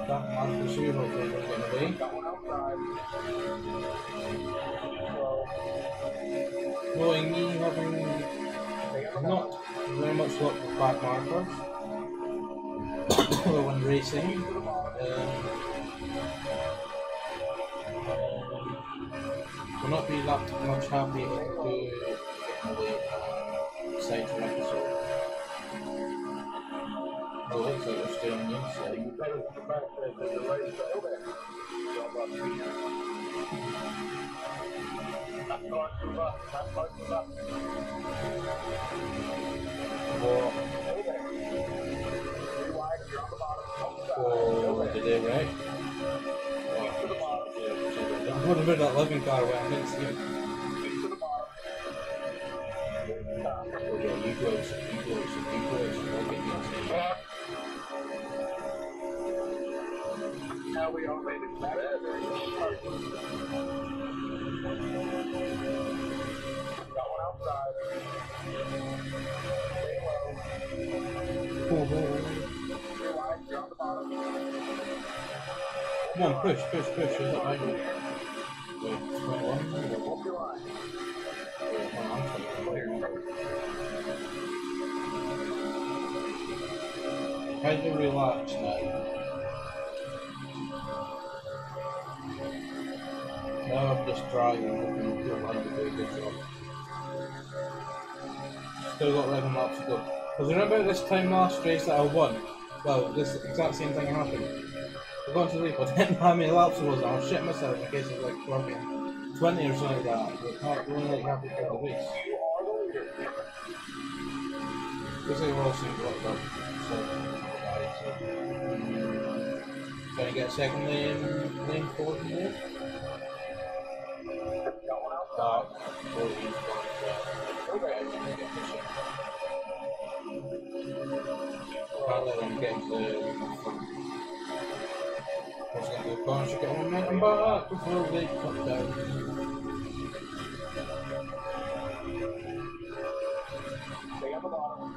That mark is here, hopefully, going to get away. Knowing me having not very much luck with back markers when racing, will not be that much happy to getting away from side to episode. Oh, looks like we're still on the inside. Oh, did they wreck? What about that living car when I didn't see him? Oh yeah, you go, I'll get you on stage. Now we all made it back. Got one outside. Stay low. Oh. You're wide, you're on the bottom. Come on, push, who's that behind me? Wait, 21? Hold your line. Oh, I'm 21. Kind of relax now. Now I'm just driving, hoping you'll have to do a good job. Still got 11 laps to go. Because remember this time last race that I won? Well, this exact same thing happened. I got to leave, but I didn't know how many laps it was, and I'll shit myself in case it's like fucking 20 or something like that. But only like halfway through the race. Looks like we're all seeing blocked up. So, trying to get a second lane forward in there. 14's gone as well. Okay, I'm gonna get pushing. Can't let them get into the front. I was going to do a corner, should get one momentum back before they cut down. Stay on the bottom.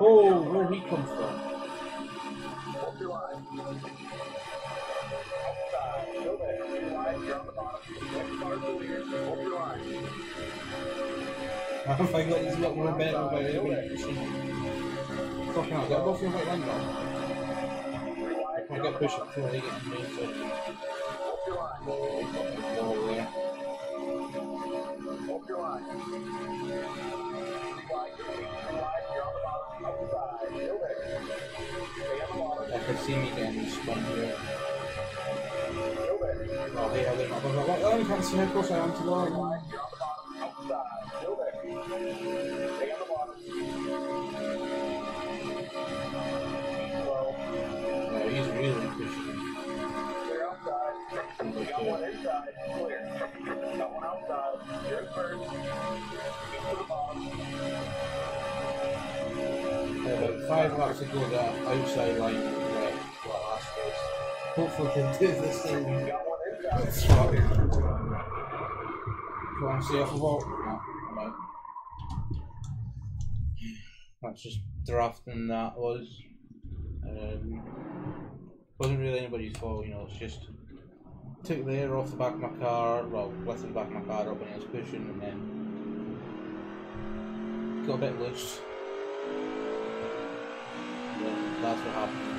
Oh, where'd he come from? I think like he's a lot more better about it. Fucking hell, get above your right line now. I get pushing before they get to me, so. Oh, there. I can see me getting spun here. Oh, hey, I didn't know. Oh, you can't see me, of course I am to Lord. No, he's really pushing. Clear outside. We got one inside. Clear. Got one outside. You're first. Keep to the bottom. About 5 laps to go that outside line right last race. Hopefully they do the same. That's fine. You want to see off the wall? No, I'm out. That's just drafting that was. Wasn't really anybody's fault, you know, it's just took the air off the back of my car, well, lifted the back of my car up when I was pushing and then got a bit loose. That's what happened.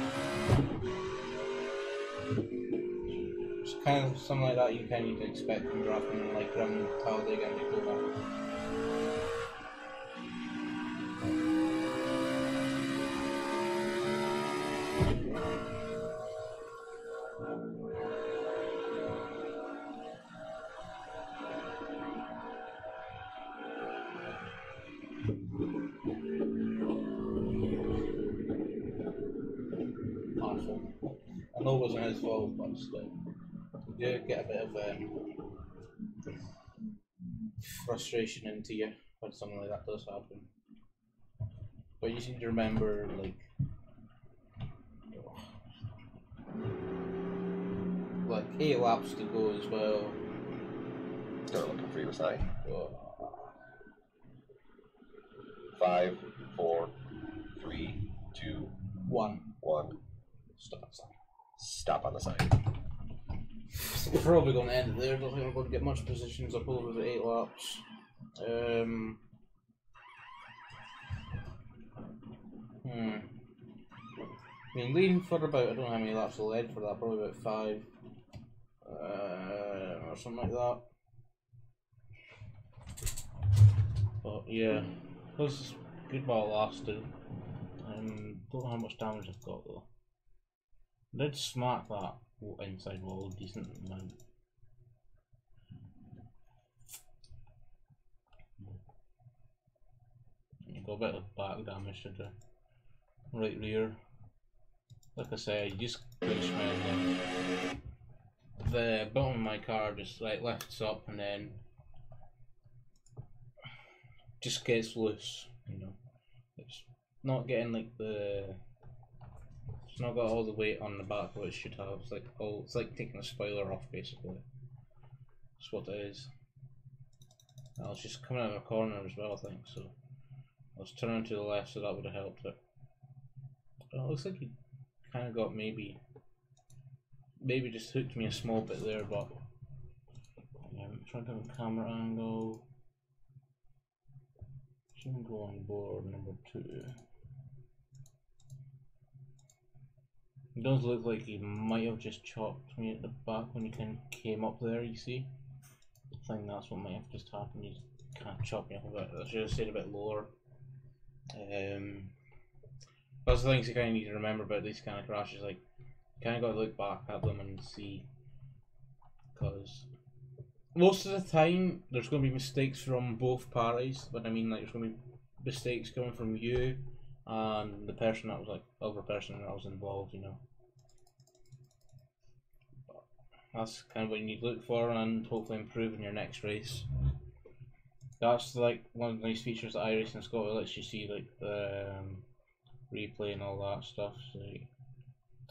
It's kind of something like that you kind of need to expect from drafting like around Talladega and Daytona. I know it wasn't his fault, but still, you do get a bit of frustration into you when something like that does happen. But you just need to remember, like 8 laps to go as well. They're looking for you, say. 5, 4, 3, 2, 1. 1. Stop. Stop on the side. We're probably going to end it there. Don't think we're going to get much positions up over the 8 laps. I mean, leading for about, I don't know how many laps I led for that, probably about 5. Or something like that. But yeah, it was good while it lasted. Don't know how much damage I've got though. I did smack that inside wall a decent amount. Got a bit of back damage to the right rear. Like I said, you just glitch me and then the bottom of my car just like lifts up and then just gets loose, you know. It's not getting like it's not got all the weight on the back what it should have. It's like taking a spoiler off basically. That's what it is. I was just coming out of a corner as well, I think, so I was turning to the left, so that would have helped it. Well, it looks like he kind of got maybe just hooked me a small bit there, but I'm trying to have a camera angle. Shouldn't go on board number 2. It does look like he might have just chopped me at the back when he kind of came up there, you see. I think that's what might have just happened. He's kind of chopped me up a bit. I should have stayed a bit lower. That's the things you kind of need to remember about these kind of crashes. Like, you kind of got to look back at them and see, because most of the time there's going to be mistakes from both parties. But I mean, like, there's going to be mistakes coming from you and the person that was like other person that was involved, you know. But that's kind of what you need to look for and hopefully improve in your next race. That's like one of the nice features that iRacing Scott lets you see, like the replay and all that stuff. So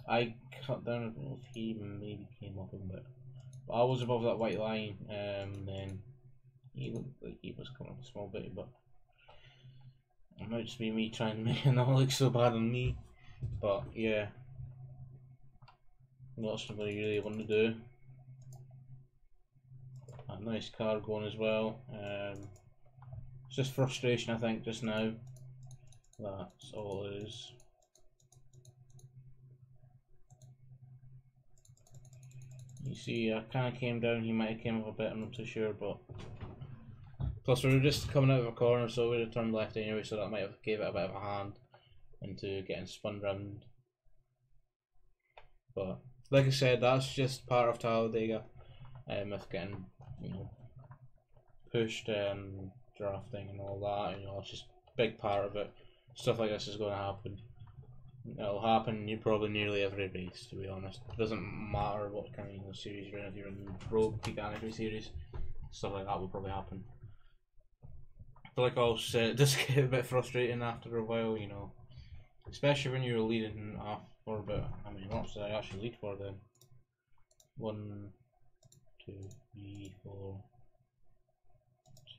I cut down, I don't know if he maybe came up a bit, but I was above that white line, then he looked like he was coming up a small bit, but it might just be me trying to make it not look so bad on me. But yeah, that's what you really want to do. A nice car going as well. It's just frustration, I think, just now. That's all it is. You see, I kind of came down, he might have came up a bit, I'm not too sure, but plus we were just coming out of a corner, so we would have turned left anyway, so that might have gave it a bit of a hand into getting spun round. But like I said, that's just part of Talladega, with getting, you know, pushed and drafting and all that, you know, it's just a big part of it. Stuff like this is going to happen. It'll happen probably nearly every race, to be honest. It doesn't matter what kind of series you're in. If you're in Rogue, Peak Anarchy series, stuff like that will probably happen. But like I also said, it does get a bit frustrating after a while, you know. Especially when you're leading off for a bit. I mean, what did I actually lead for then? 1, 2, 3, 4,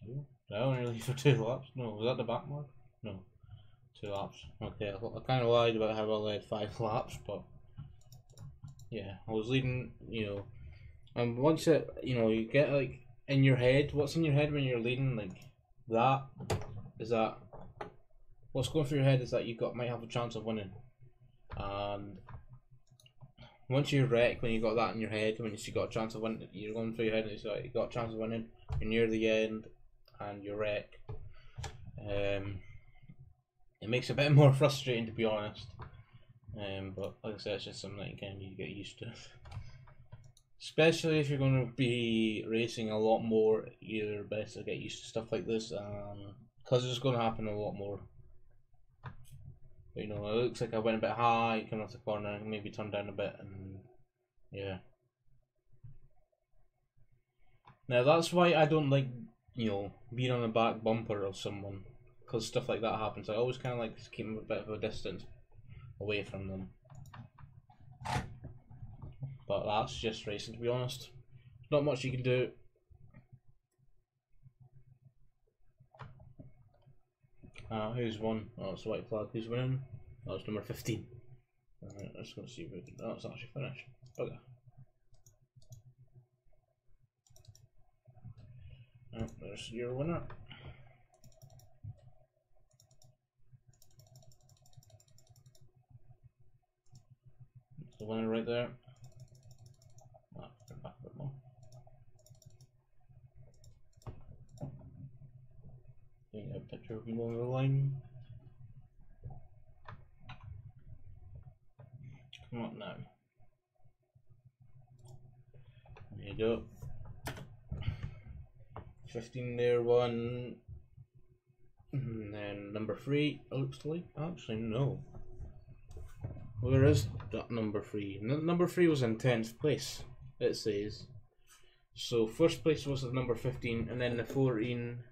2. Did I only lead for 2 laps? No, was that the back mark? No. 2 laps. Okay, I kind of lied about how I led 5 laps, but yeah, I was leading, you know. And once it, you know, you get like in your head, what's in your head when you're leading, like that, is that what's going through your head is that you might have a chance of winning. And once you wreck, when you got that in your head, when you got a chance of winning, you're going through your head and it's like you got a chance of winning, you're near the end, and you wreck. It makes it a bit more frustrating, to be honest. But like I said, it's just something that you kind of need to get used to. Especially if you're going to be racing a lot more, you're best to get used to stuff like this, because it's going to happen a lot more. But, you know, it looks like I went a bit high, coming off the corner, maybe turned down a bit, and yeah. Now that's why I don't like, you know, being on the back bumper of someone. Because stuff like that happens. I always kind of like to keep a bit of a distance away from them. But that's just racing, to be honest. Not much you can do. Who's won? Oh, it's a white flag. Who's winning? Oh, it's number 15. Alright, let's go see if we can. Oh, it's actually finished. Okay. Oh, there's your winner. That's the winner right there. Ah, get back a bit more. Getting a picture of him on the line. Come on now. There you go. 15 there, one. And then number 3, it looks like. Actually, no. Where is that number 3? Number 3 was in 10th place, it says. So, first place was the number 15, and then the 14,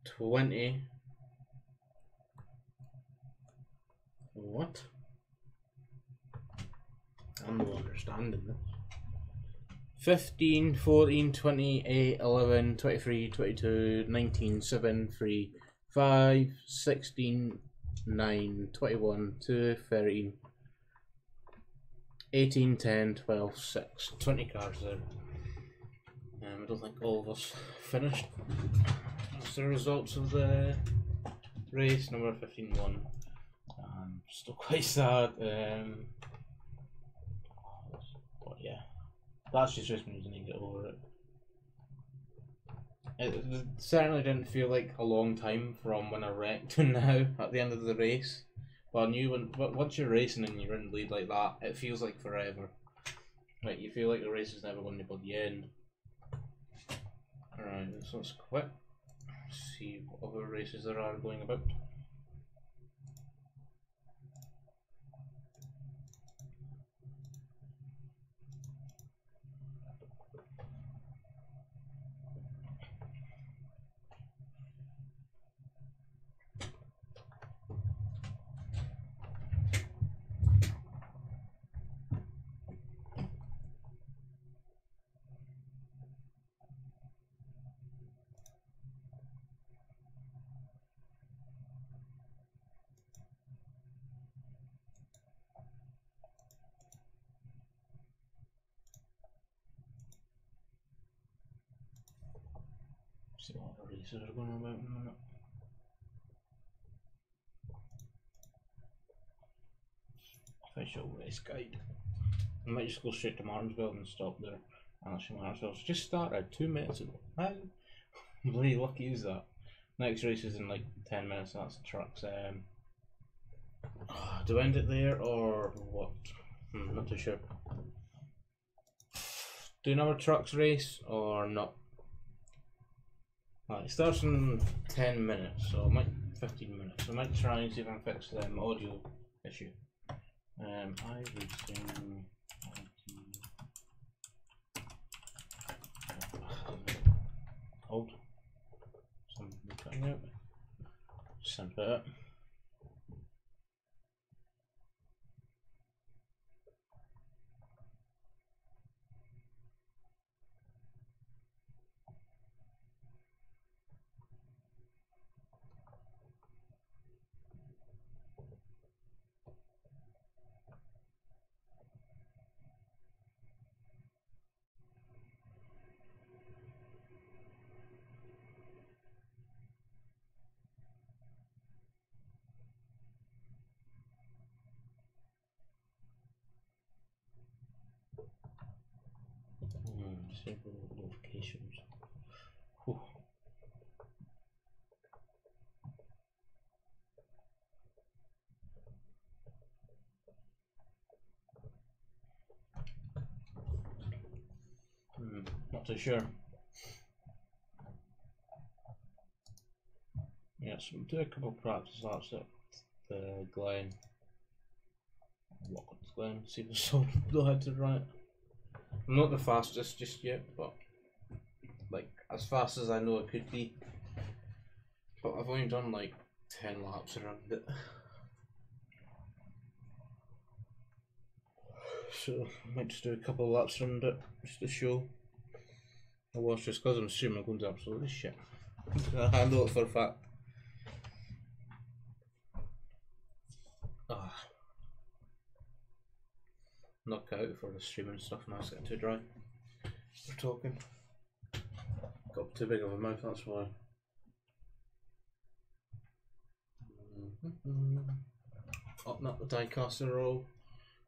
20. What? I'm not understanding this. 15, 14, 20, 8, 11, 23, 22, 19, 7, 3, 5, 16, 9, 21, 2, 13, 18, 10, 12, 6. 20 cars there. I don't think all of us finished. That's the results of the race. Number 15 won. Still quite sad. But yeah. That's just me needing to get over it. It certainly didn't feel like a long time from when I wrecked to now at the end of the race. But I knew once you're racing and you're in the lead like that, it feels like forever. Like you feel like the race is never going to be the end. Alright, so let's quit. See what other races there are going about. See what other races are going about in a minute. Official race guide. I might just go straight to Martinsville and stop there. And actually, Martinsville's just started 2 minutes ago. How bloody lucky is that? Next race is in like 10 minutes. That's the trucks. Do I end it there or what? Not too sure. Do another trucks race or not? It starts in 10 minutes, so I might 15 minutes. I might try and see if I can fix the audio issue. iRacing. Hold. Something cutting out. Send that. Disable notifications. Whew. Not too sure. Yes, we'll do a couple of practice laps at the Glen. Walk up to Glen, see if I still know how to run it. I'm not the fastest just yet, but like as fast as I know it could be. But I've only done like 10 laps around it. So I might just do a couple of laps around it just to show. I was just because I'm assuming I'm going to absolutely shit. I know it for a fact. Knock out for the streaming stuff now, it's getting too dry. We're talking. Got too big of a mouth, that's why. Oh, not the diecaster roll.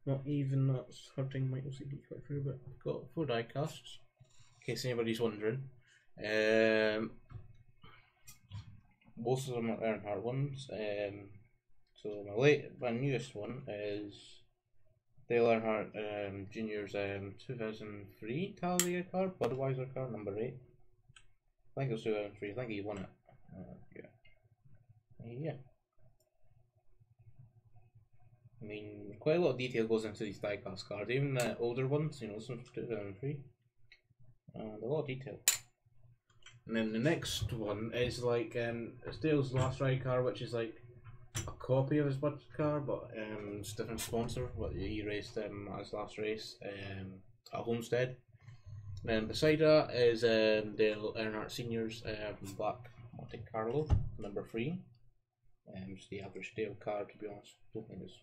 Not even, that's hurting my OCD quite through, but I've got 4 diecasts. In case anybody's wondering. Most of them are Earnhardt ones. So my newest one is Dale Earnhardt Jr.'s 2003 Talladega car, Budweiser car, number 8. I think it was 2003, I think he won it. Yeah. I mean, quite a lot of detail goes into these diecast cards, even the older ones, you know, this one's 2003. A lot of detail. And then the next one is like, it's Dale's last ride car, which is like a copy of his budget car, but it's a different sponsor. But he raced at his last race at Homestead. And then beside that is Dale Earnhardt Sr.'s black Monte Carlo, number 3. Just the average Dale car, to be honest. Don't think it's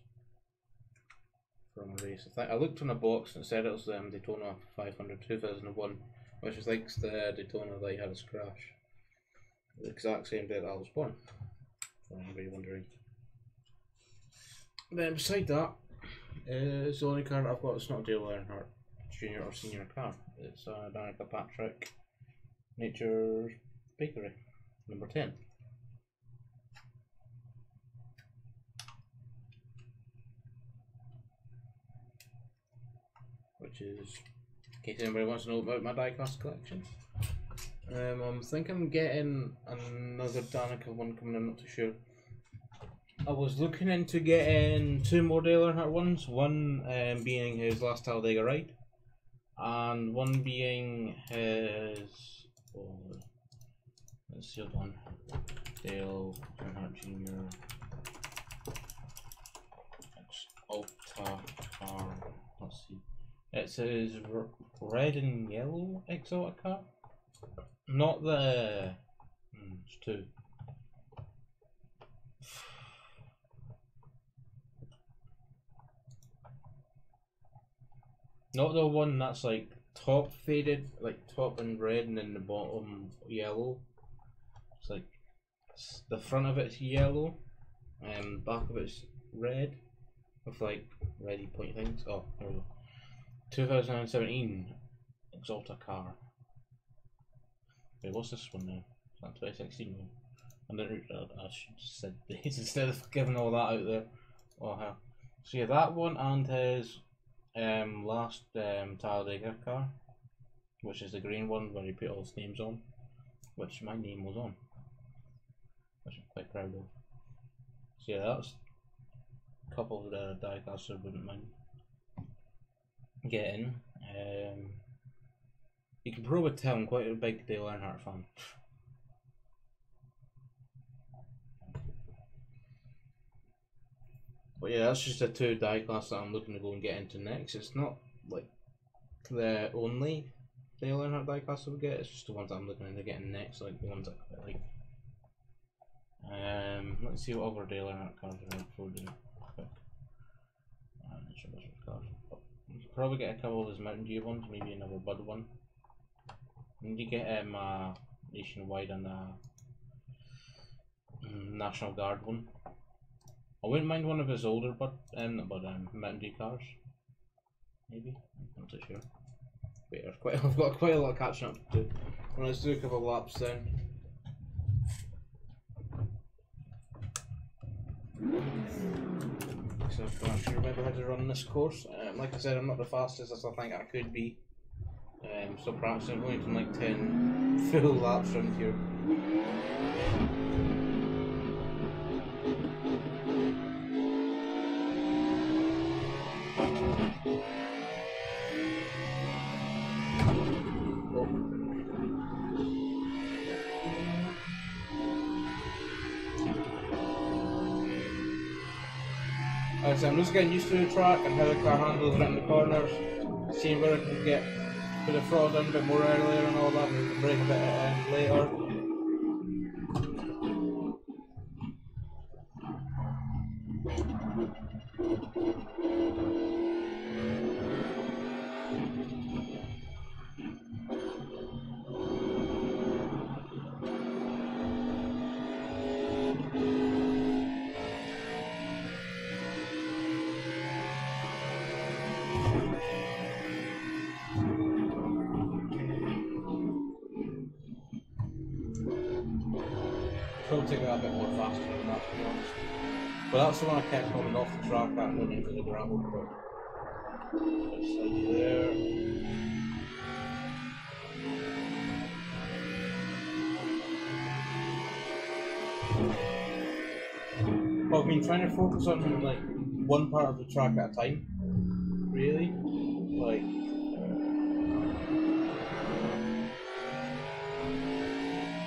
from a race. I looked on a box and it said it was Daytona 500 2001, which is like the Daytona that he had his crash. The exact same day that I was born, for anybody wondering. Then beside that is the only car that I've got. It's not a Dale Earnhardt Jr. or Senior car. It's Danica Patrick Nature's Bakery, number 10. Which is, in case anybody wants to know about my diecast collection. I'm thinking of getting another Danica one coming in, not too sure. I was looking into getting 2 more Dale Earnhardt ones, one being his last Talladega ride, and one being his, let's see, hold on, Dale Earnhardt Jr. Alta car, let's see. It's his red and yellow exotic car. Not the. It's 2. Not the one that's like top faded, like top and red, and then the bottom yellow. It's like the front of it's yellow, and back of it's red, with like reddy pointy things. Oh, there we go. 2017 Exalta car. Wait, what's this one now? Is that 2016 one? I should have said these instead of giving all that out there. Oh hell. So yeah, that one and his last Talladega car, which is the green one where he put all his names on, which my name was on, which I'm quite proud of. So yeah, that's a couple of the diecasts I wouldn't mind getting. You can probably tell I'm quite a big Dale Earnhardt fan. But yeah, that's just the 2 diecast that I'm looking to go and get into next. It's not like the only Dale Earnhardt diecast I would get, it's just the ones that I'm looking into getting next, like the ones that I quite like. Let's see what other Dale Earnhardt cards are out for doing quick. Probably get a couple of those Mountain Dew ones, maybe another Bud one. I need to get Nationwide and National Guard one. I wouldn't mind one of his older Mountain Dew cars. Maybe, I'm not too sure. Wait, I've got quite a lot of catching up to do. Well, let's do a couple of laps then. So I'm not sure remember how to run this course. Like I said, I'm not the fastest as I think I could be. So practicing, I've only done like 10 full laps around here. So I'm just getting used to the track and how the car handles around the corners, seeing where I can get put the throttle down a bit more earlier and all that, and brake a bit later. Could take that a bit more faster than that, to be honest. But that's the one I kept coming off the track at going into the gravel. But just like there. Well, I've been trying to focus on like one part of the track at a time. Really, like.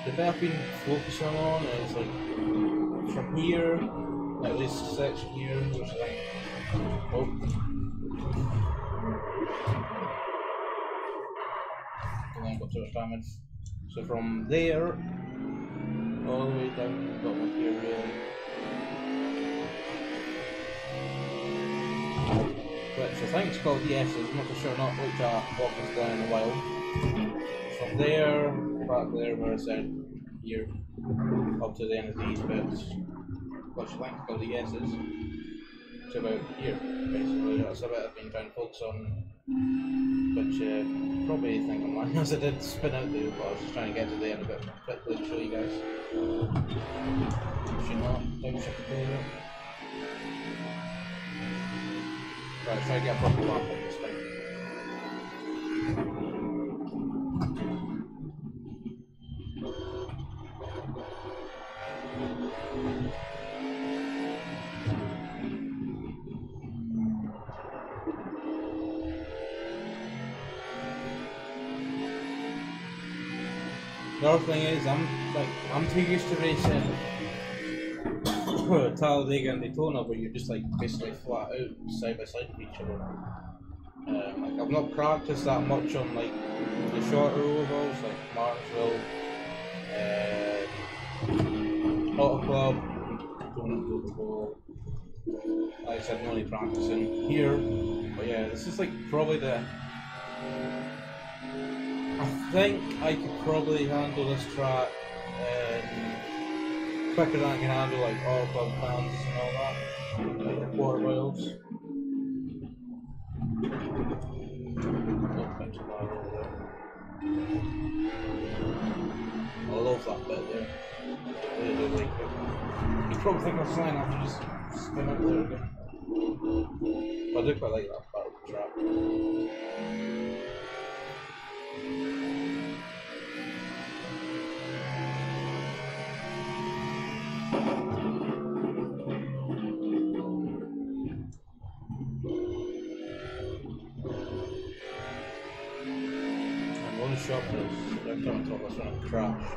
The bit I've been focusing on is like from here, like this section here, which is like, oh, and then got too much damage. So from there, all the way down to the bottom of here, really. Which I think it's called ESs, I'm not for sure, not looked at what was down in a while. From there, back there where I said here, up to the end of these bits, which I think is called the S's, to about here, basically. That's a bit I've been trying to focus on, which probably think I'm lying as I did spin out there, but I was just trying to get to the end of it quickly to show you guys. Should not downshift the player. Right, try to get a proper lap on this thing. The other thing is, I'm too used to racing Talladega and Daytona, where you're just like basically flat out side by side of each other. Like I've not practiced that much on like the shorter ovals like Martinsville, Auto Club. Like I said, I'm only practicing here, but yeah, this is like probably the. I think I could probably handle this track quicker than I can handle like all club fans and all that, like the quarter miles. I love that bit there. I really like it. You probably think I'm flying after just spin out there again. But I do quite like that part of the track. Shop is every time I talk about trying to crash.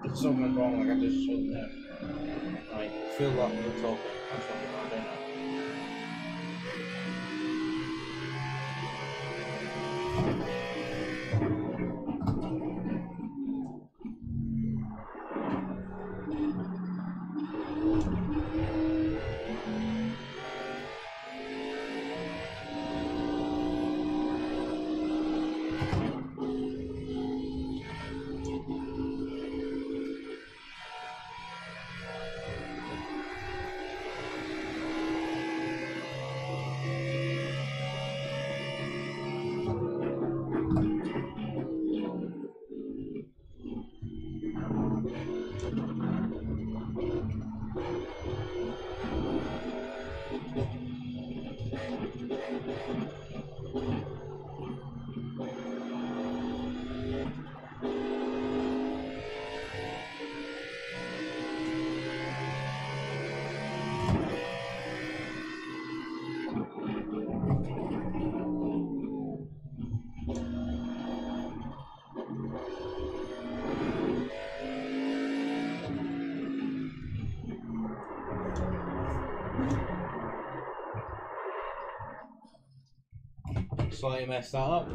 If something wrong, like I just showed there. Right, feel that when we're talking. That's what we're doing now. Slightly messed that up.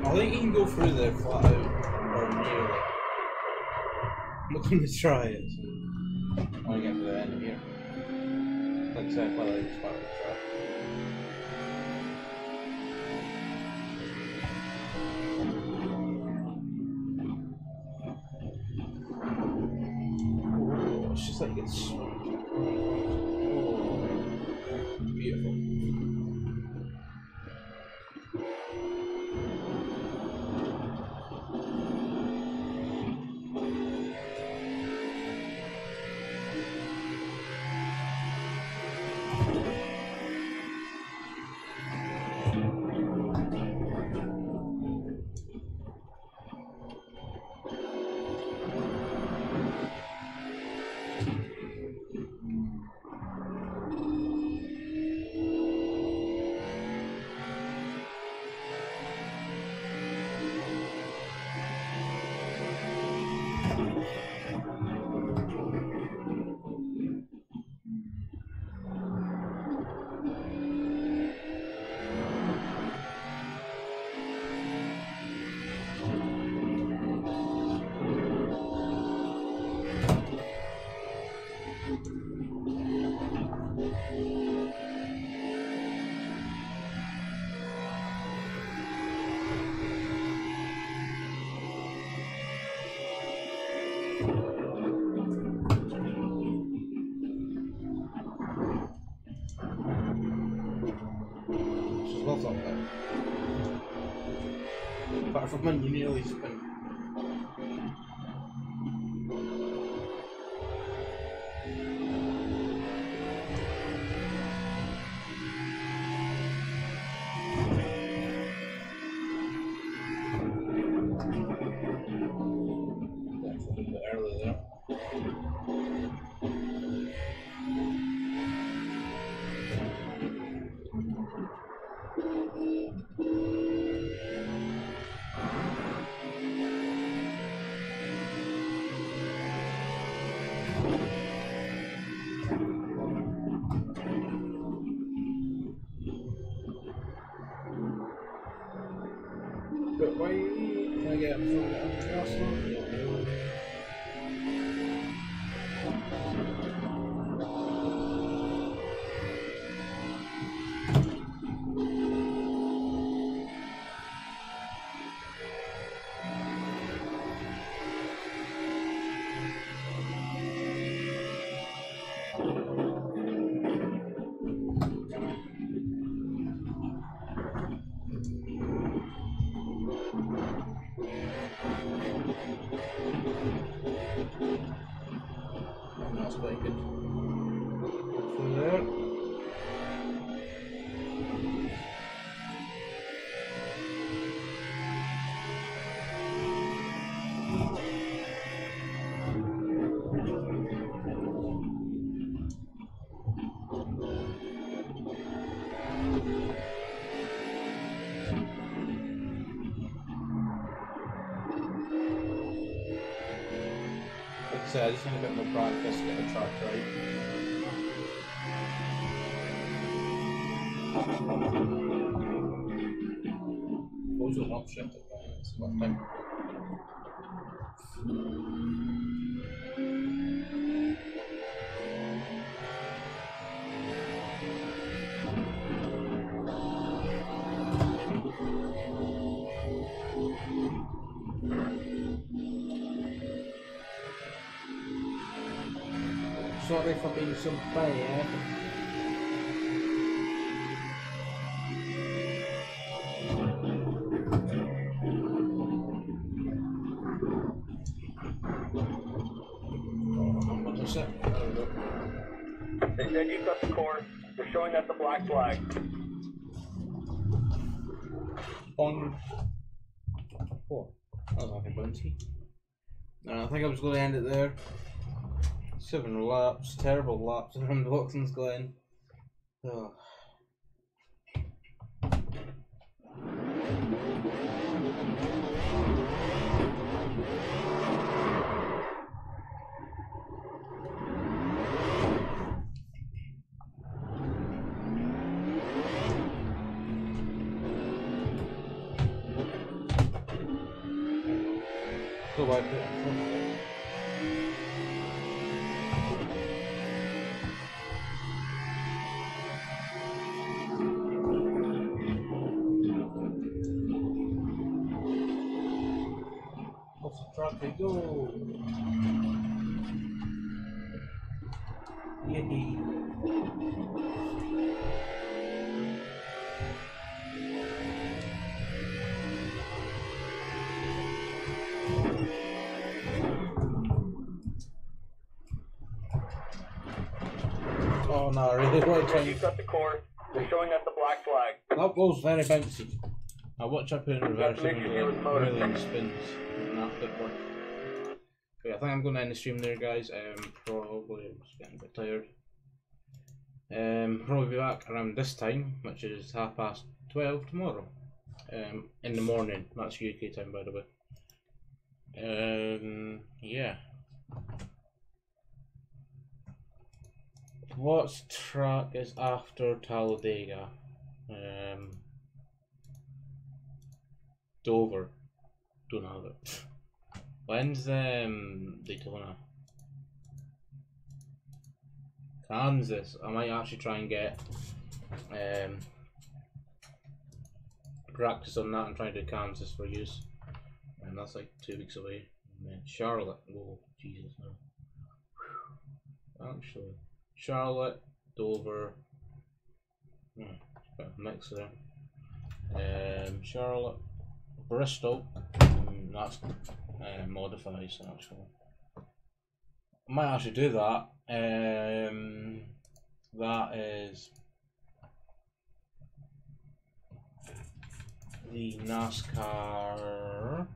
I think you can go through there flat out, or nearly. I'm not going to try it. So. I want to get to the end of here. Like I said, I like this part of the track. Oh, it's just like it's beautiful. Not bad. Apart from when you nearly spin. That's a little bit early there. But why can I get from the castle? That's quite good. Through there. Like I said, I just need a bit more practice to get the track right. Those will not shift it, but it's left time. Sorry for being so bad. They said you cut the course. They're showing us the black flag. On 4. That was like a bounty. I think I was going to end it there. 7 laps, terrible laps around Watson's Glen. Oh. Go by put it in front. Off the track they go. Yay. Oh no, I really want to You cut the course. They're showing us the black flag. that was very bouncy. I watch I put in reverse make and sure you was motor. really spins. That did work. But yeah, I think I'm going to end the stream there, guys. Probably I'm just getting a bit tired. Probably be back around this time, which is 12:30 tomorrow. In the morning. That's UK time, by the way. Yeah. What track is after Talladega? Dover. Don't have it. When's Daytona? Kansas. I might actually try and get practice on that and try to do Kansas for use. And that's like 2 weeks away. And then Charlotte. Oh, Jesus, no. Actually, Charlotte, Dover. Got a mix there. Charlotte, Bristol. That's modifies actually. I might actually do that. That is the NASCAR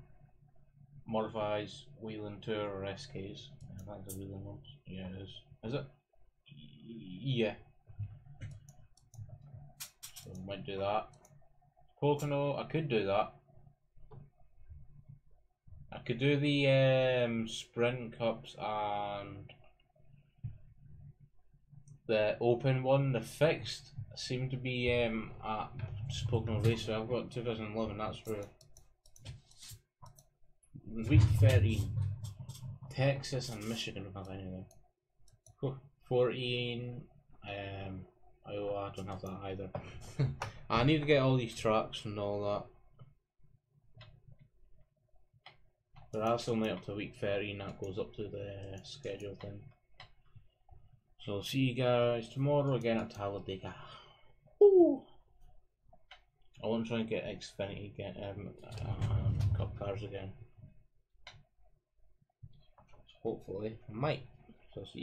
modifies Wheeling Tour or SKs. I think the Wheeling ones. Yeah, it is. Is it? Yeah. So I might do that. Pocono, I could do that. I could do the Sprint Cups and the Open one. The fixed seem to be at Pocono Race. So I've got 2011. That's where week 13, Texas and Michigan don't have anything. 14, Iowa, I don't have that either. I need to get all these tracks and all that. But that's only up to week 13, that goes up to the schedule thing. So see you guys tomorrow again at Talladega. Ooh. I want to try and get Xfinity Cup cars again. Hopefully, I might. So see you.